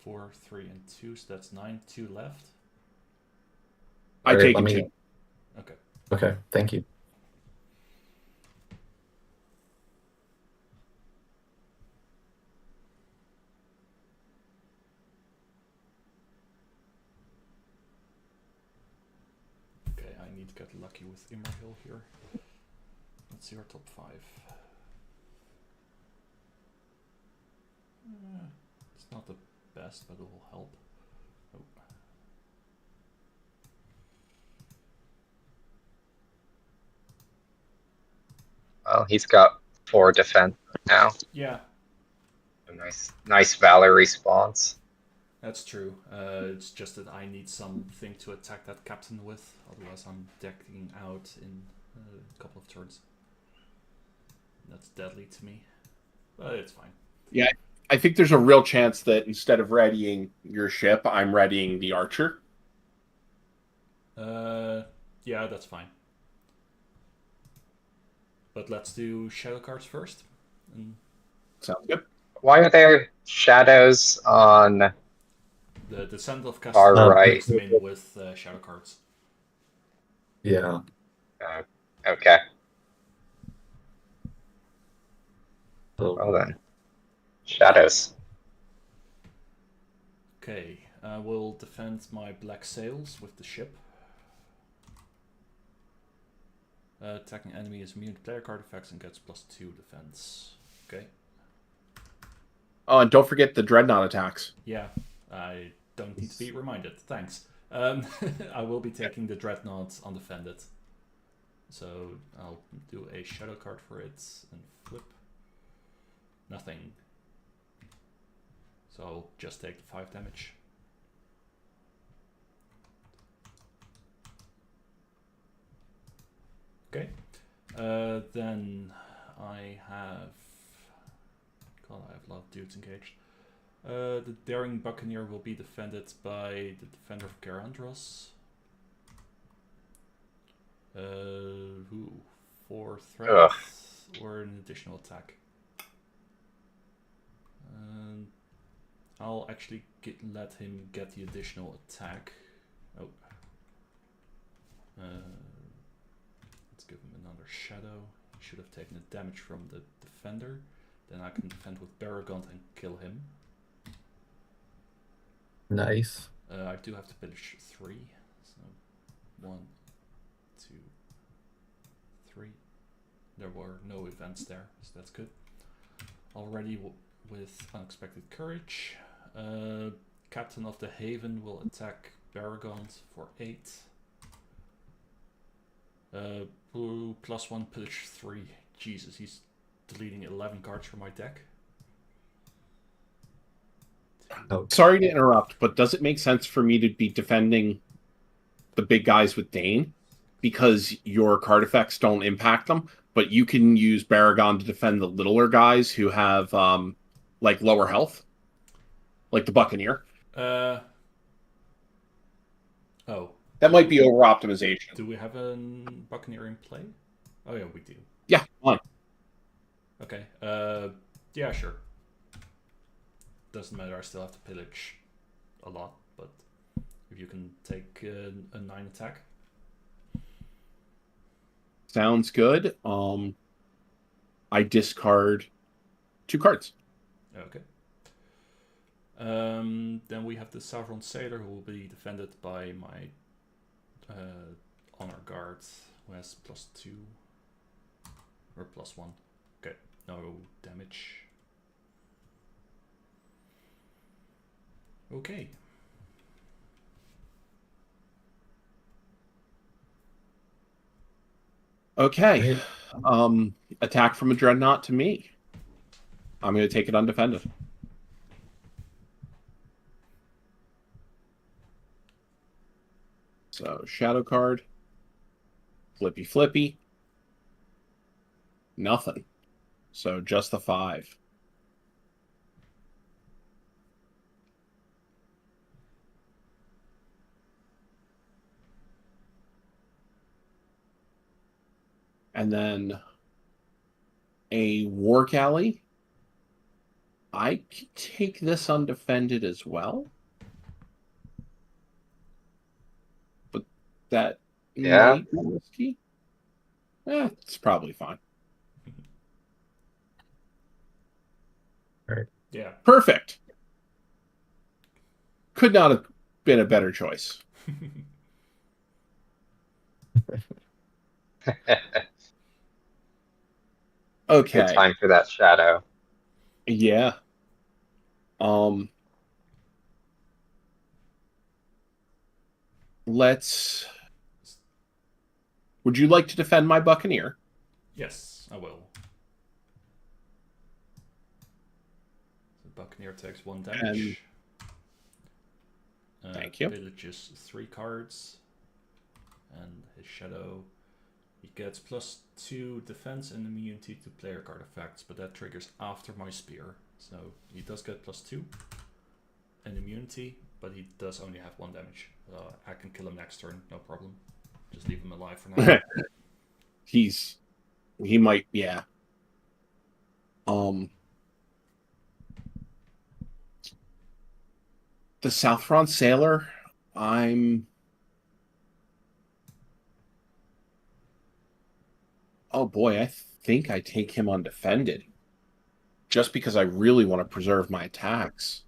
4, 3, and 2, so that's 9. 2 left. I take 2. Okay. Okay, thank you. Okay, I need to get lucky with Immerhill here. Let's see our top 5. It's not the best, but it will help. Oh. Well, he's got 4 defense now. Yeah. A nice Valor response. That's true. It's just that I need something to attack that captain with, otherwise I'm decking out in a couple of turns. That's deadly to me, but it's fine. Yeah, I think there's a real chance that instead of readying your ship, I'm readying the archer. Yeah, that's fine. But let's do shadow cards first. Sounds good. Why are there shadows on the Descent of Castle far right? mixed them in with shadow cards. Yeah. Okay. So, Well then, shadows. Okay, I will defend my black sails with the ship. Attacking enemy is immune to player card effects and gets +2 defense. Okay. Oh, and don't forget the Dreadnaught attacks. Yeah, I don't need to be reminded. Thanks. I will be taking the Dreadnaught undefended. So I'll do a shadow card for it and flip. Nothing. So I'll just take the 5 damage. Okay. Then I have... God, I have a lot of dudes engaged. The Daring Buccaneer will be defended by the Defender of Garandros. Ooh, 4 threats or an additional attack. I'll actually let him get the additional attack. Oh. Let's give him another shadow. He should have taken the damage from the defender. Then I can defend with Barragont and kill him. Nice. I do have to pillage 3. So 1, 2, 3. There were no events there, so that's good. Already with Unexpected Courage. Captain of the Haven will attack Barragont for 8. +1 pillage 3. Jesus, he's deleting 11 cards from my deck. Oh. Sorry to interrupt, but does it make sense for me to be defending the big guys with Dane? Because your card effects don't impact them, but you can use Barragon to defend the littler guys who have like lower health, like the Buccaneer. Oh. That might be over optimization. Do we have a Buccaneer in play? Oh yeah, we do. Yeah, fine. Okay. Yeah, sure. Doesn't matter. I still have to pillage a lot, but if you can take a 9 attack. Sounds good. I discard 2 cards. Okay. Then we have the Sovereign Sailor, who will be defended by my Honor Guard, who has +2 or +1. Okay, no damage. Okay. Okay. Attack from a Dreadnaught to me. I'm going to take it undefended. So, shadow card. Flippy flippy. Nothing. So, just the 5. And then a War Galley. I can take this undefended as well. But that might be risky. It's probably fine. All right. Yeah. Perfect. Could not have been a better choice. Okay. Good time for that shadow. Yeah. Let's. Would you like to defend my Buccaneer? Yes, I will. The Buccaneer takes 1 damage. Thank you. Villages 3 cards. And his shadow. He gets +2 defense and immunity to player card effects, but that triggers after my spear. So he does get +2 and immunity, but he does only have 1 damage. I can kill him next turn, no problem. Just leave him alive for now. He might, yeah. The South France Sailor, oh boy, I think I take him undefended. Just because I really want to preserve my attacks.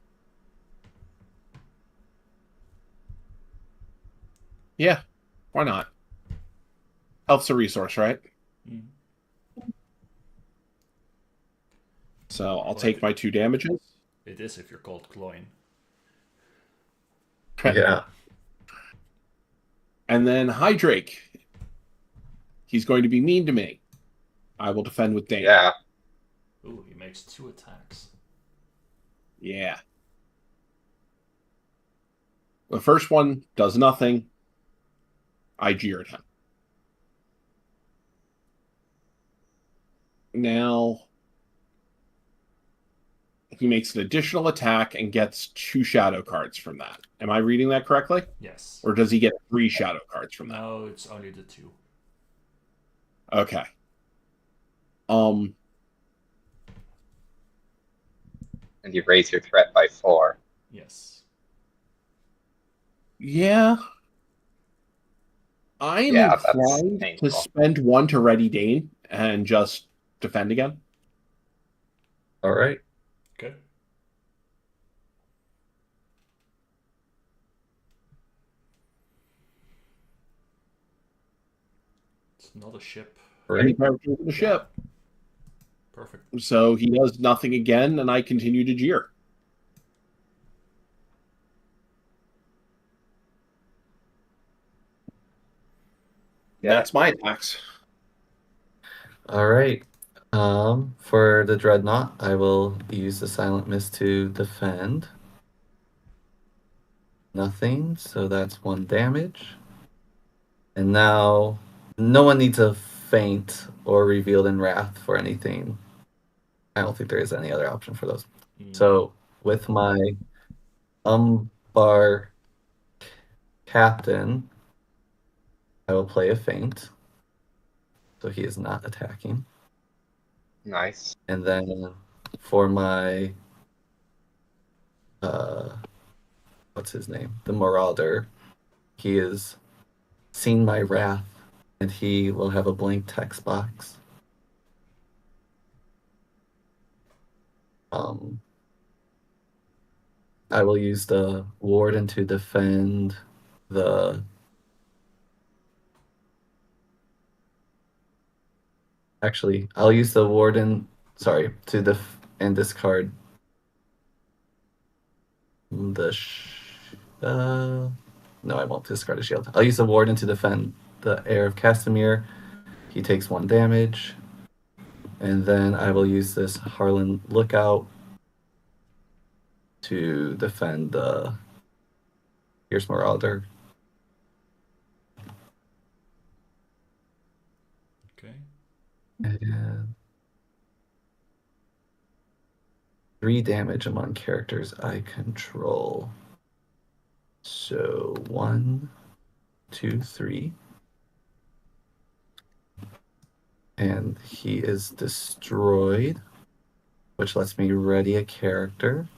Yeah, why not? Health's a resource, right? Mm-hmm. So I'll take my 2 damages. It is if you're called Cloyne. Yeah. And then Hydrake. He's going to be mean to me. I will defend with Dane. Yeah. Ooh, he makes 2 attacks. Yeah. The first one does nothing. I jeered him. Now, he makes an additional attack and gets 2 shadow cards from that. Am I reading that correctly? Yes. Or does he get 3 shadow cards from that? No, it's only the 2. Okay. And you raise your threat by 4. Yes. Yeah. I am Yeah, that's inclined to painful. spend 1 to ready Dane and just defend again. All right. Okay. It's not a ship. Any power to the ship. Perfect. So he does nothing again, and I continue to jeer. Yeah. That's my attacks. All right. For the Dreadnaught, I will use the Silent Mist to defend. Nothing, so that's 1 damage. And now, no one needs a feint or revealed in wrath for anything. I don't think there is any other option for those. So, with my Umbar Captain, I will play a feint. So he is not attacking. Nice. And then for my what's his name? The Marauder. He is seen my wrath, and he will have a blank text box. I will use the Warden to defend the. Actually, I'll use the Warden. Sorry, to and discard the. No, I won't discard a shield. I'll use the Warden to defend the Heir of Castamere. He takes 1 damage. And then I will use this Harlan Lookout to defend the Fierce Marauder. Okay. And 3 damage among characters I control. So 1, 2, 3. And he is destroyed, which lets me ready a character.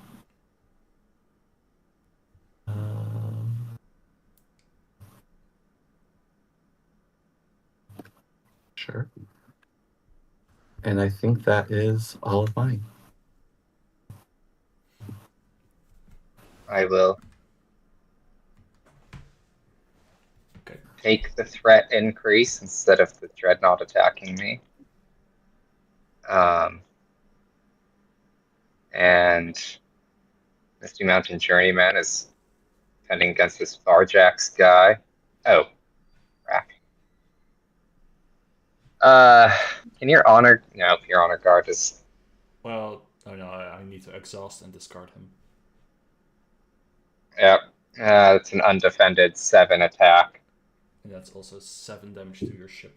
Sure. And I think that is all of mine. I will Okay. take the threat increase instead of the Dreadnaught attacking me. And Misty Mountain Journeyman is defending against this Varjax guy. Oh, crap. Can your honor? No, your honor guard is. Well, oh no, I need to exhaust and discard him. Yep. It's an undefended 7 attack. And that's also 7 damage to your ship.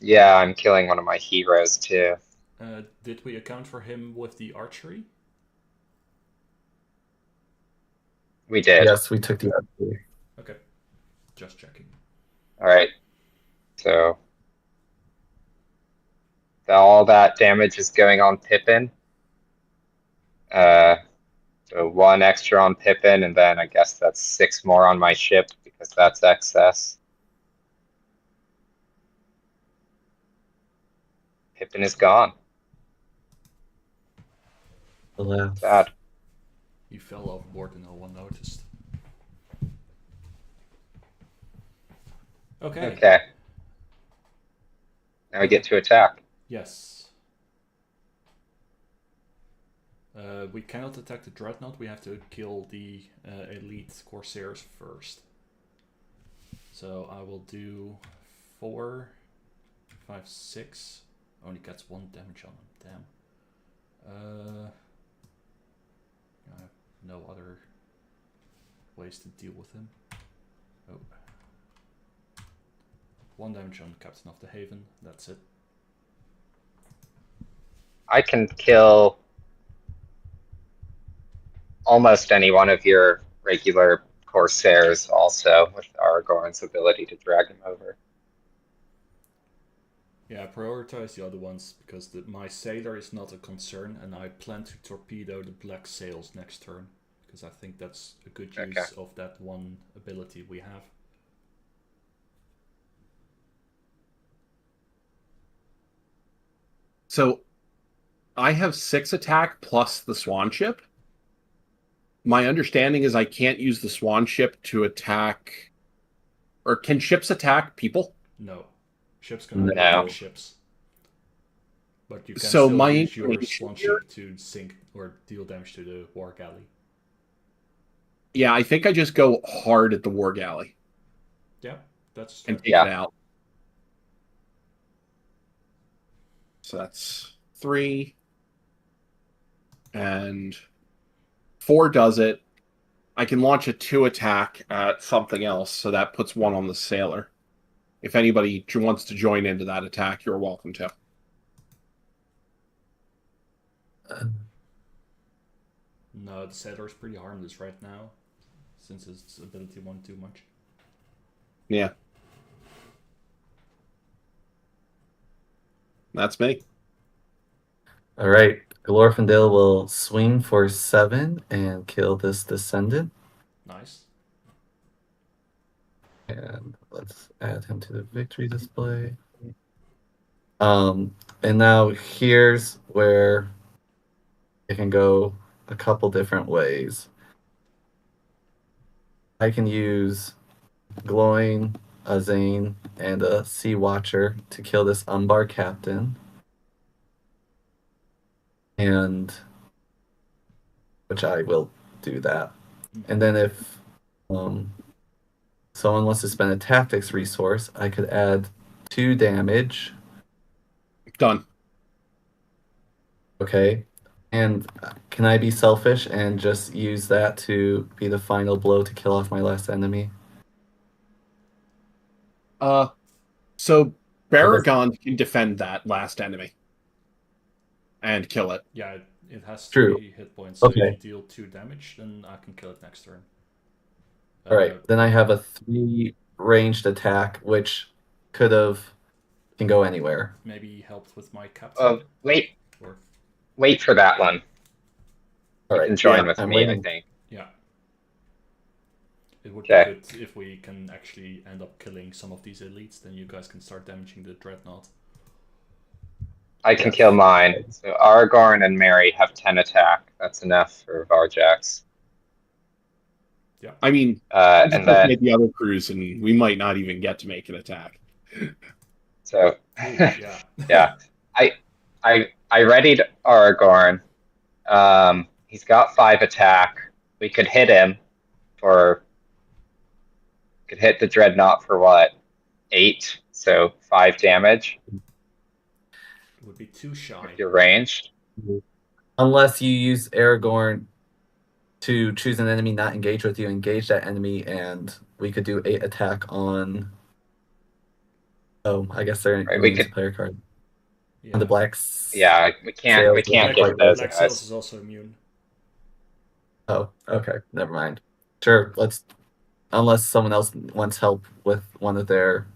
Yeah, I'm killing one of my heroes too. Did we account for him with the archery? We did. Yes, we took the archery. Okay. Just checking. Alright. So all that damage is going on Pippin. So 1 extra on Pippin, and then I guess that's 6 more on my ship because that's excess. Pippin is gone. Alas. Sad. He fell overboard and no one noticed. Okay. Okay. Now we get to attack. Yes. We cannot attack the Dreadnought. We have to kill the elite Corsairs first. So I will do 4, 5, 6. Only gets 1 damage on him. Damn. I have no other ways to deal with him. Oh. 1 damage on Captain of the Haven. That's it. I can kill almost any one of your regular Corsairs also with Aragorn's ability to drag them over. Yeah, prioritize the other ones because my sailor is not a concern, and I plan to torpedo the black sails next turn because I think that's a good use of that one ability we have. So I have 6 attack plus the swan ship. My understanding is I can't use the swan ship to attack, or can ships attack people? No, ships can only No. attack ships. But you can So still my use your inclination swan here- ship to sink or deal damage to the war galley. Yeah, I think I just go hard at the war galley Yeah, that's and true. take it out. So that's 3. And 4 does it. I can launch a 2 attack at something else, so that puts 1 on the sailor. If anybody wants to join into that attack, you're welcome to. No, the sailor is pretty harmless right now, since its ability won't do much. Yeah. That's me. All right. Glorfindel will swing for 7 and kill this descendant. Nice. And let's add him to the victory display. And now here's where it can go a couple different ways. I can use Glowing, a Zane, and a Sea Watcher to kill this Umbar captain. And which I will do that. And then if someone wants to spend a tactics resource, I could add 2 damage. Done. Okay. And can I be selfish and just use that to be the final blow to kill off my last enemy? So Baragon can defend that last enemy and kill it. Yeah, it has True. 3 hit points, so Okay. if you deal 2 damage, then I can kill it next turn. All right. Then I have a 3 ranged attack, which can go anywhere. Maybe helped with my captain. Wait. Or... Wait for that one. All You right. can join yeah, with I'm me, waiting. I think. Yeah. It would Okay. be good if we can actually end up killing some of these elites, then you guys can start damaging the Dreadnaught. I can kill mine. So Aragorn and Mary have 10 attack. That's enough for Varjax. Yeah. I mean, I just and looked then at the other crews, and we might not even get to make an attack. so yeah. yeah. I readied Aragorn. He's got 5 attack. We could hit him for could hit the Dreadnought for what? 8, so 5 damage. It would be too shy. If you're ranged. Unless you use Aragorn to choose an enemy not engage with you, engage that enemy, and we could do 8 attack on. Oh, I guess they're Right, immune to player card. Yeah. On the blacks. Yeah, we can't get those Black guys. Sails is also immune. Oh, okay. Never mind. Sure, let's. Unless someone else wants help with one of their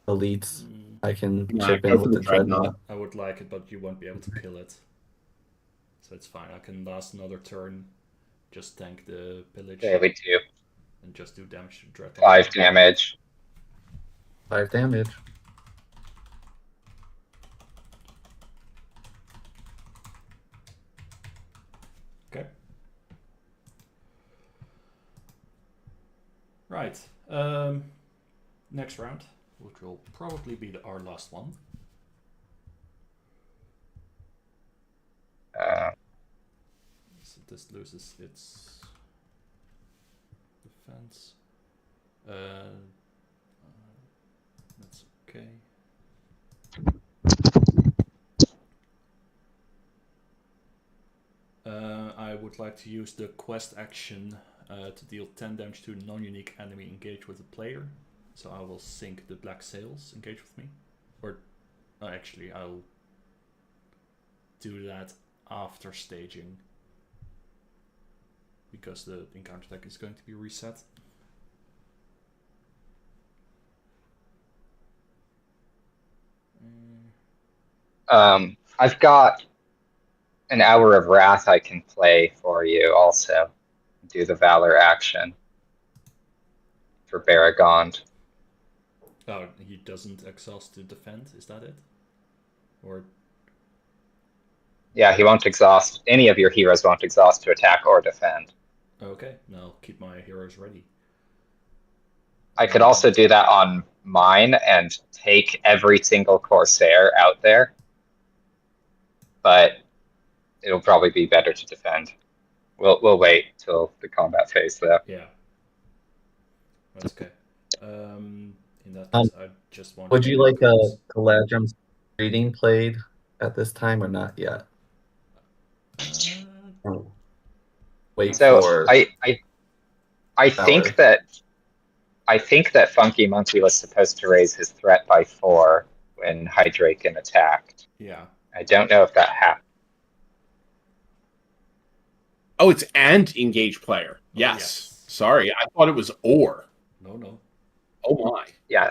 elites, I can chip in with the Dreadnought. I would like it, but you won't be able to kill it. So it's fine. I can last another turn, just tank the pillage. Yeah, we do. And just do damage to Dreadnought. 5 damage. 5 damage. Okay. Right. Next round, which will probably be our last one. So this loses its defense. That's okay. I would like to use the quest action to deal 10 damage to a non-unique enemy engaged with a player. So I will sink the black sails engage with me. Or actually I'll do that after staging. because the encounter deck is going to be reset. I've got an Hour of Wrath I can play for you also. Do the Valor action for Baragond. Oh, he doesn't exhaust to defend, is that it? Or yeah, he won't exhaust. Any of your heroes won't exhaust to attack or defend. okay, now I'll keep my heroes ready. I could also do that on mine and take every single Corsair out there, but it'll probably be better to defend. We'll wait till the combat phase though. Yeah, that's okay. In that case, I just want. Would you like a Galadrim's Greeting played at this time or not yet? Wait So for. I think that Funky Monkey was supposed to raise his threat by 4 when Hydraken attacked. Yeah. I don't know if that happened. Oh, it's and engage player. Yes. Sorry, I thought it was or. No. Oh my. Yeah.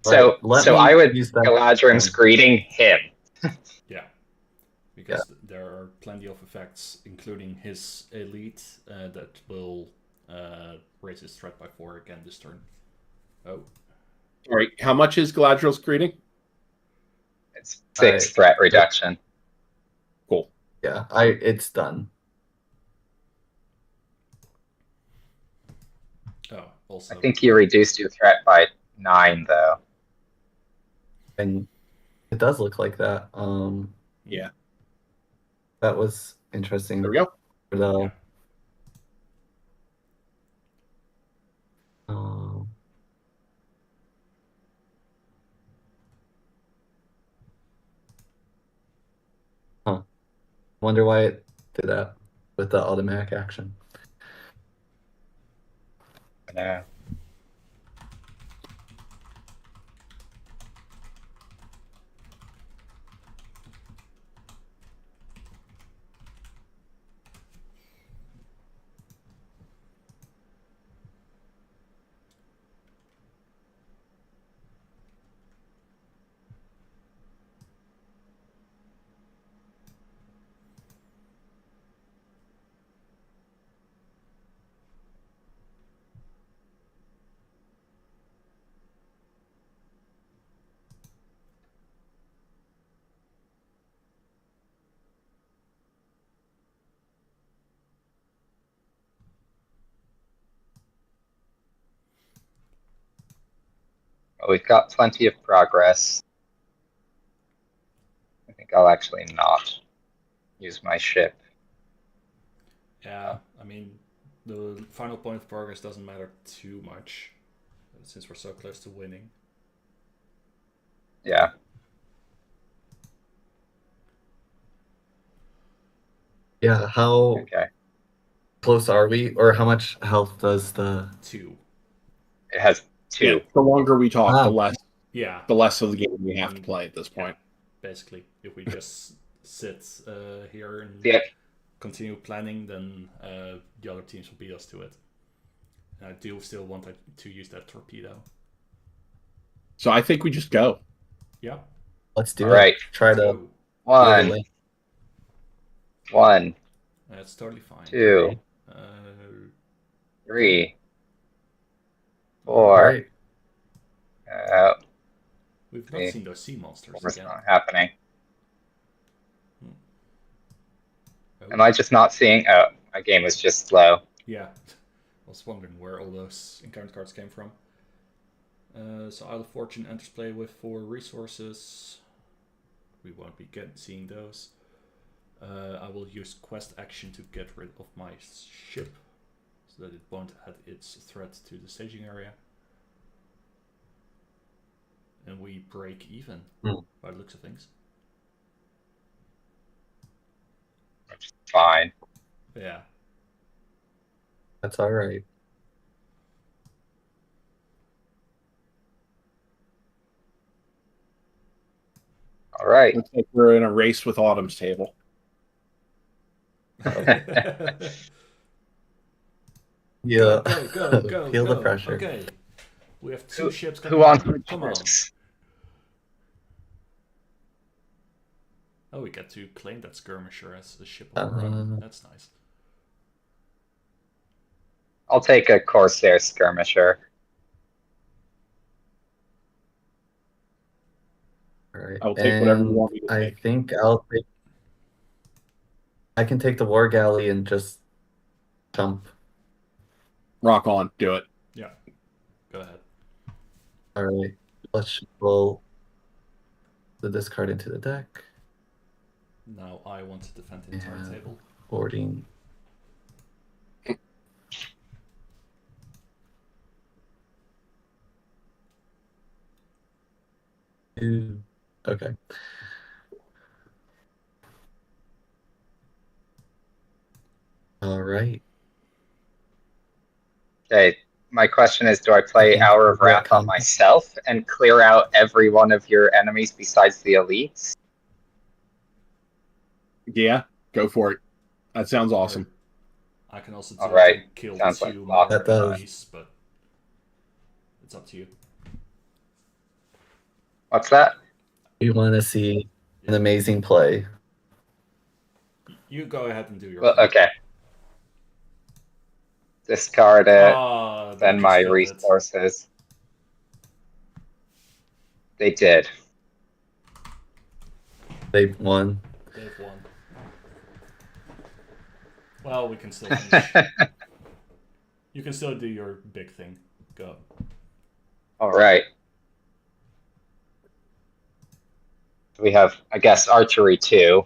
So I would Galadrim's Greeting him. Yeah. Because there are plenty of effects, including his elite, that will raise his threat by 4 again this turn. Oh. All right. How much is Galadriel's Greeting? It's 6 threat reduction. Cool. Yeah, it's done. Oh, also. I think you reduced your threat by 9 though. And it does look like that. Yeah. That was interesting. There we go. Yeah. Wonder why it did that with the automatic action. Yeah. We've got plenty of progress. I think I'll actually not use my ship. Yeah, I mean, the final point of progress doesn't matter too much, since we're so close to winning. Yeah. Yeah, how close are we? Or how much health does the... 2. It has 2. Yeah, the longer we talk, the less. Yeah. The less of the game we have to play at this point. Basically, if we just sit here and continue planning, then the other teams will beat us to it. And I do still want to use that torpedo. So I think we just go. Yeah. Let's do All it. right. Try to... 1. That's totally fine. 2. 3. 4. Right. We've not seen those sea monsters It's again. not happening. Am I just not seeing? Oh, my game was just slow. Yeah. I was wondering where all those encounter cards came from. So Isle of Fortune enters play with 4 resources. We won't be seeing those. I will use quest action to get rid of my ship, so that it won't add its threat to the staging area. And we break even, by the looks of things. Fine. Yeah. That's all right. All right. Looks like we're in a race with Autumn's table. Yeah. Go. Feel the pressure. Okay. We have 2 ships coming Who wants down. Come on. first? Oh, we get to claim that skirmisher as a ship of our own. That's nice. I'll take a Corsair skirmisher. All right. I'll take whatever you And want me to I take. think I can take the war galley and just jump. Rock on. Do it. Yeah. Go ahead. All right. Let's shuffle the discard into the deck. Now I want to defend the entire table. Boarding. Okay. All right. Okay, my question is, do I play think Hour of we're Wrath on done. myself and clear out every one of your enemies besides the elites? Yeah, go for it. That sounds awesome. I can also All right. kill Sounds like 2 luck. more That does. enemies, but it's up to you. What's that? We want to see an amazing play. You go ahead and do your Well, thing. okay. Discard it. Ah, they Then just my killed it. resources. They did. They won. They've won. Well, we can still finish. You can still do your big thing. Go. All right. We have, I guess, archery 2.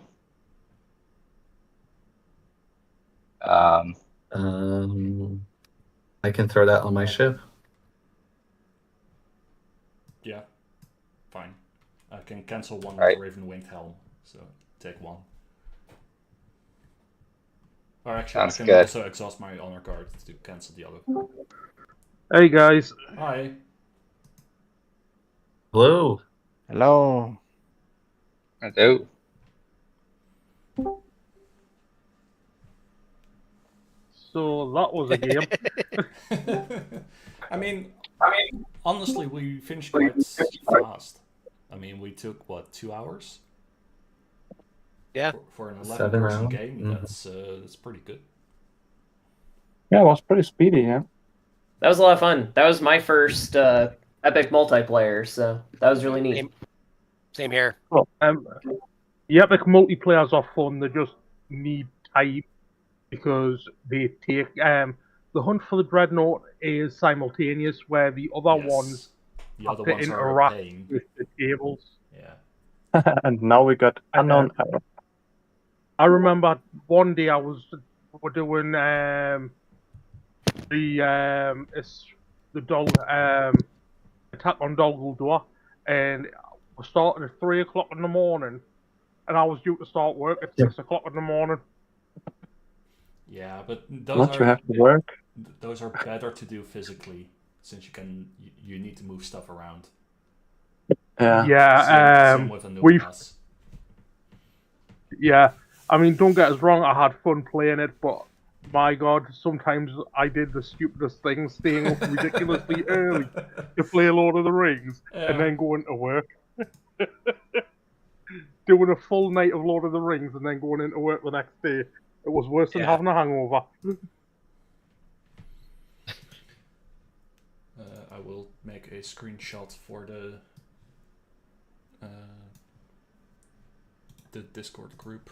I can throw that on my ship. Yeah. Fine. I can cancel 1 Right. with Raven Winged Helm, so take 1. Or actually, Sounds I can good. also exhaust my honor card to cancel the other. Hey guys. Hi. Hello. Hello. Hello. So that was a game. I mean, honestly, we finished quite fast. I mean, we took what, 2 hours? Yeah. For an 7 11-person rounds? game, Mhm. that's pretty good. Yeah, it was pretty speedy, yeah. That was a lot of fun. That was my first epic multiplayer, so that was really neat. Same here. Well, the epic multiplayers are fun. They just need time because they take the hunt for the Dreadnaught is simultaneous, where the other Yes. ones The have other to ones are a interact pain. with the tables. Yeah. And now we got unknown error. I remember one day we're doing it's the dog attack on Dolguldur, and we're starting at 3 o'clock in the morning, and I was due to start work at 6 o'clock in the morning. Yeah, but those Not you are have to work. those are better to do physically, since you need to move stuff around. Yeah. Yeah, Same with a new we've class. Yeah, I mean, don't get us wrong, I had fun playing it, but my god, sometimes I did the stupidest things, staying up ridiculously early to play Lord of the Rings, and then going to work. Doing a full night of Lord of the Rings and then going into work the next day. It was worse than having a hangover. I will make a screenshot for the Discord group.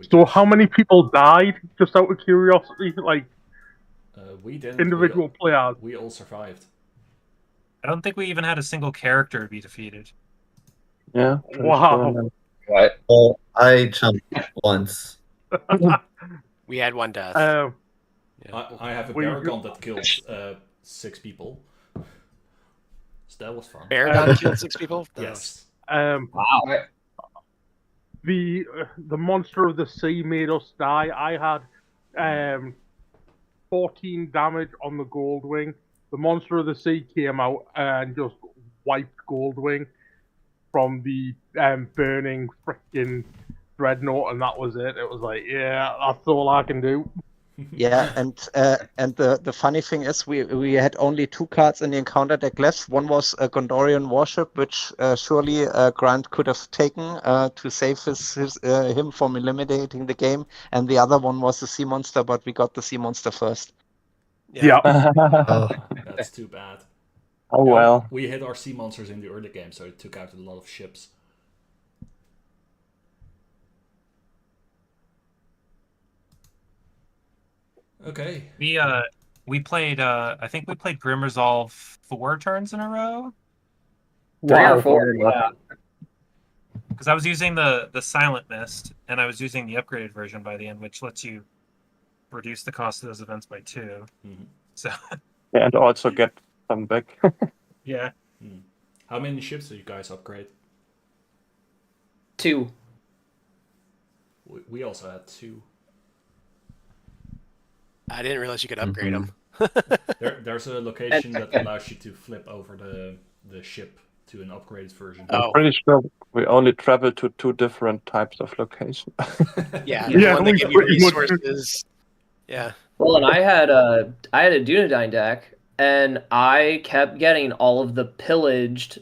So how many people died, just out of curiosity? Like, we didn't. individual players. We all survived. I don't think we even had a single character be defeated. Yeah. Wow. What? Well, I jumped once. We had 1 death. I have a Baragon that killed 6 people. So that was fun. Baragon killed 6 people? Yes. Wow. The monster of the sea made us die. I had 14 damage on the Goldwing. The monster of the sea came out and just wiped Goldwing from the burning freaking Dreadnaught, and that was it. It was like, yeah, that's all I can do. Yeah, and the funny thing is we had only 2 cards in the encounter deck left. One was a Gondorian warship, which surely Grant could have taken to save him from eliminating the game, and the other one was the sea monster, but we got the sea monster first. Yeah. Oh, That's too bad. Oh Yeah, well. we hit our sea monsters in the early game, so it took out a lot of ships. Okay. We played I think we played Grim Resolve 4 turns in a row. 3 or Wow. 4, yeah. Because I was using the Silent Mist, and I was using the upgraded version by the end, which lets you reduce the cost of those events by 2. Mhm. So Yeah, and also get some back. yeah. How many ships did you guys upgrade? 2. We also had 2. I didn't realize you could upgrade them. There's a location that allows you to flip over the ship to an upgraded version. I'm pretty sure we only travel to 2 different types of location. Yeah, Yeah, the one that we give you pretty much- resources. Yeah. Well, and I had a Dunedain deck, and I kept getting all of the pillaged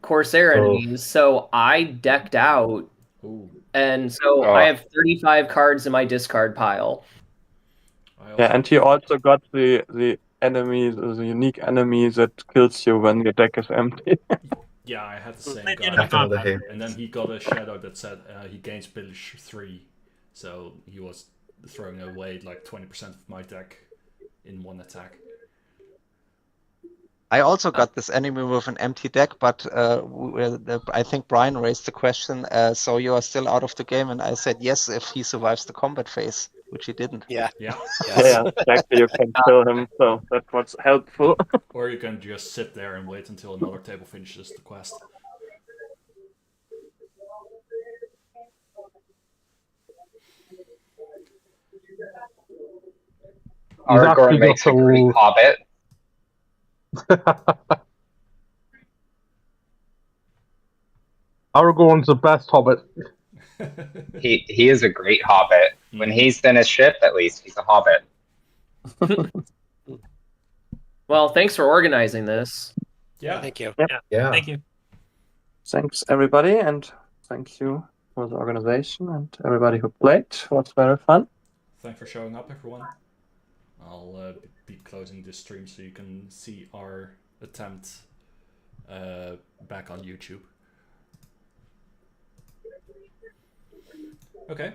Corsair enemies, so I decked out, Ooh. and so I have 35 cards in my discard pile. Yeah, and he also got the enemy, the unique enemy that kills you when your deck is empty. Yeah, I had the same Enemy guy. combat. And then he got a shadow that said he gains pillage 3. So he was throwing away like 20% of my deck in one attack. I also got this enemy with an empty deck, but I think Brian raised the question, so you are still out of the game, and I said yes if he survives the combat phase, which he didn't. Yeah. Yeah. Yeah, exactly. You can kill him, so that was helpful. Or you can just sit there and wait until another table finishes the quest. Aragorn makes a great hobbit. Aragorn's the best hobbit. He is a great hobbit. When he's in his ship, at least, he's a hobbit. Well, thanks for organizing this. Yeah. Thank you. yeah. Thank you. Thanks, everybody, and thank you for the organization and everybody who played. It was very fun. Thanks for showing up, everyone. I'll be closing this stream so you can see our attempt back on YouTube. Okay.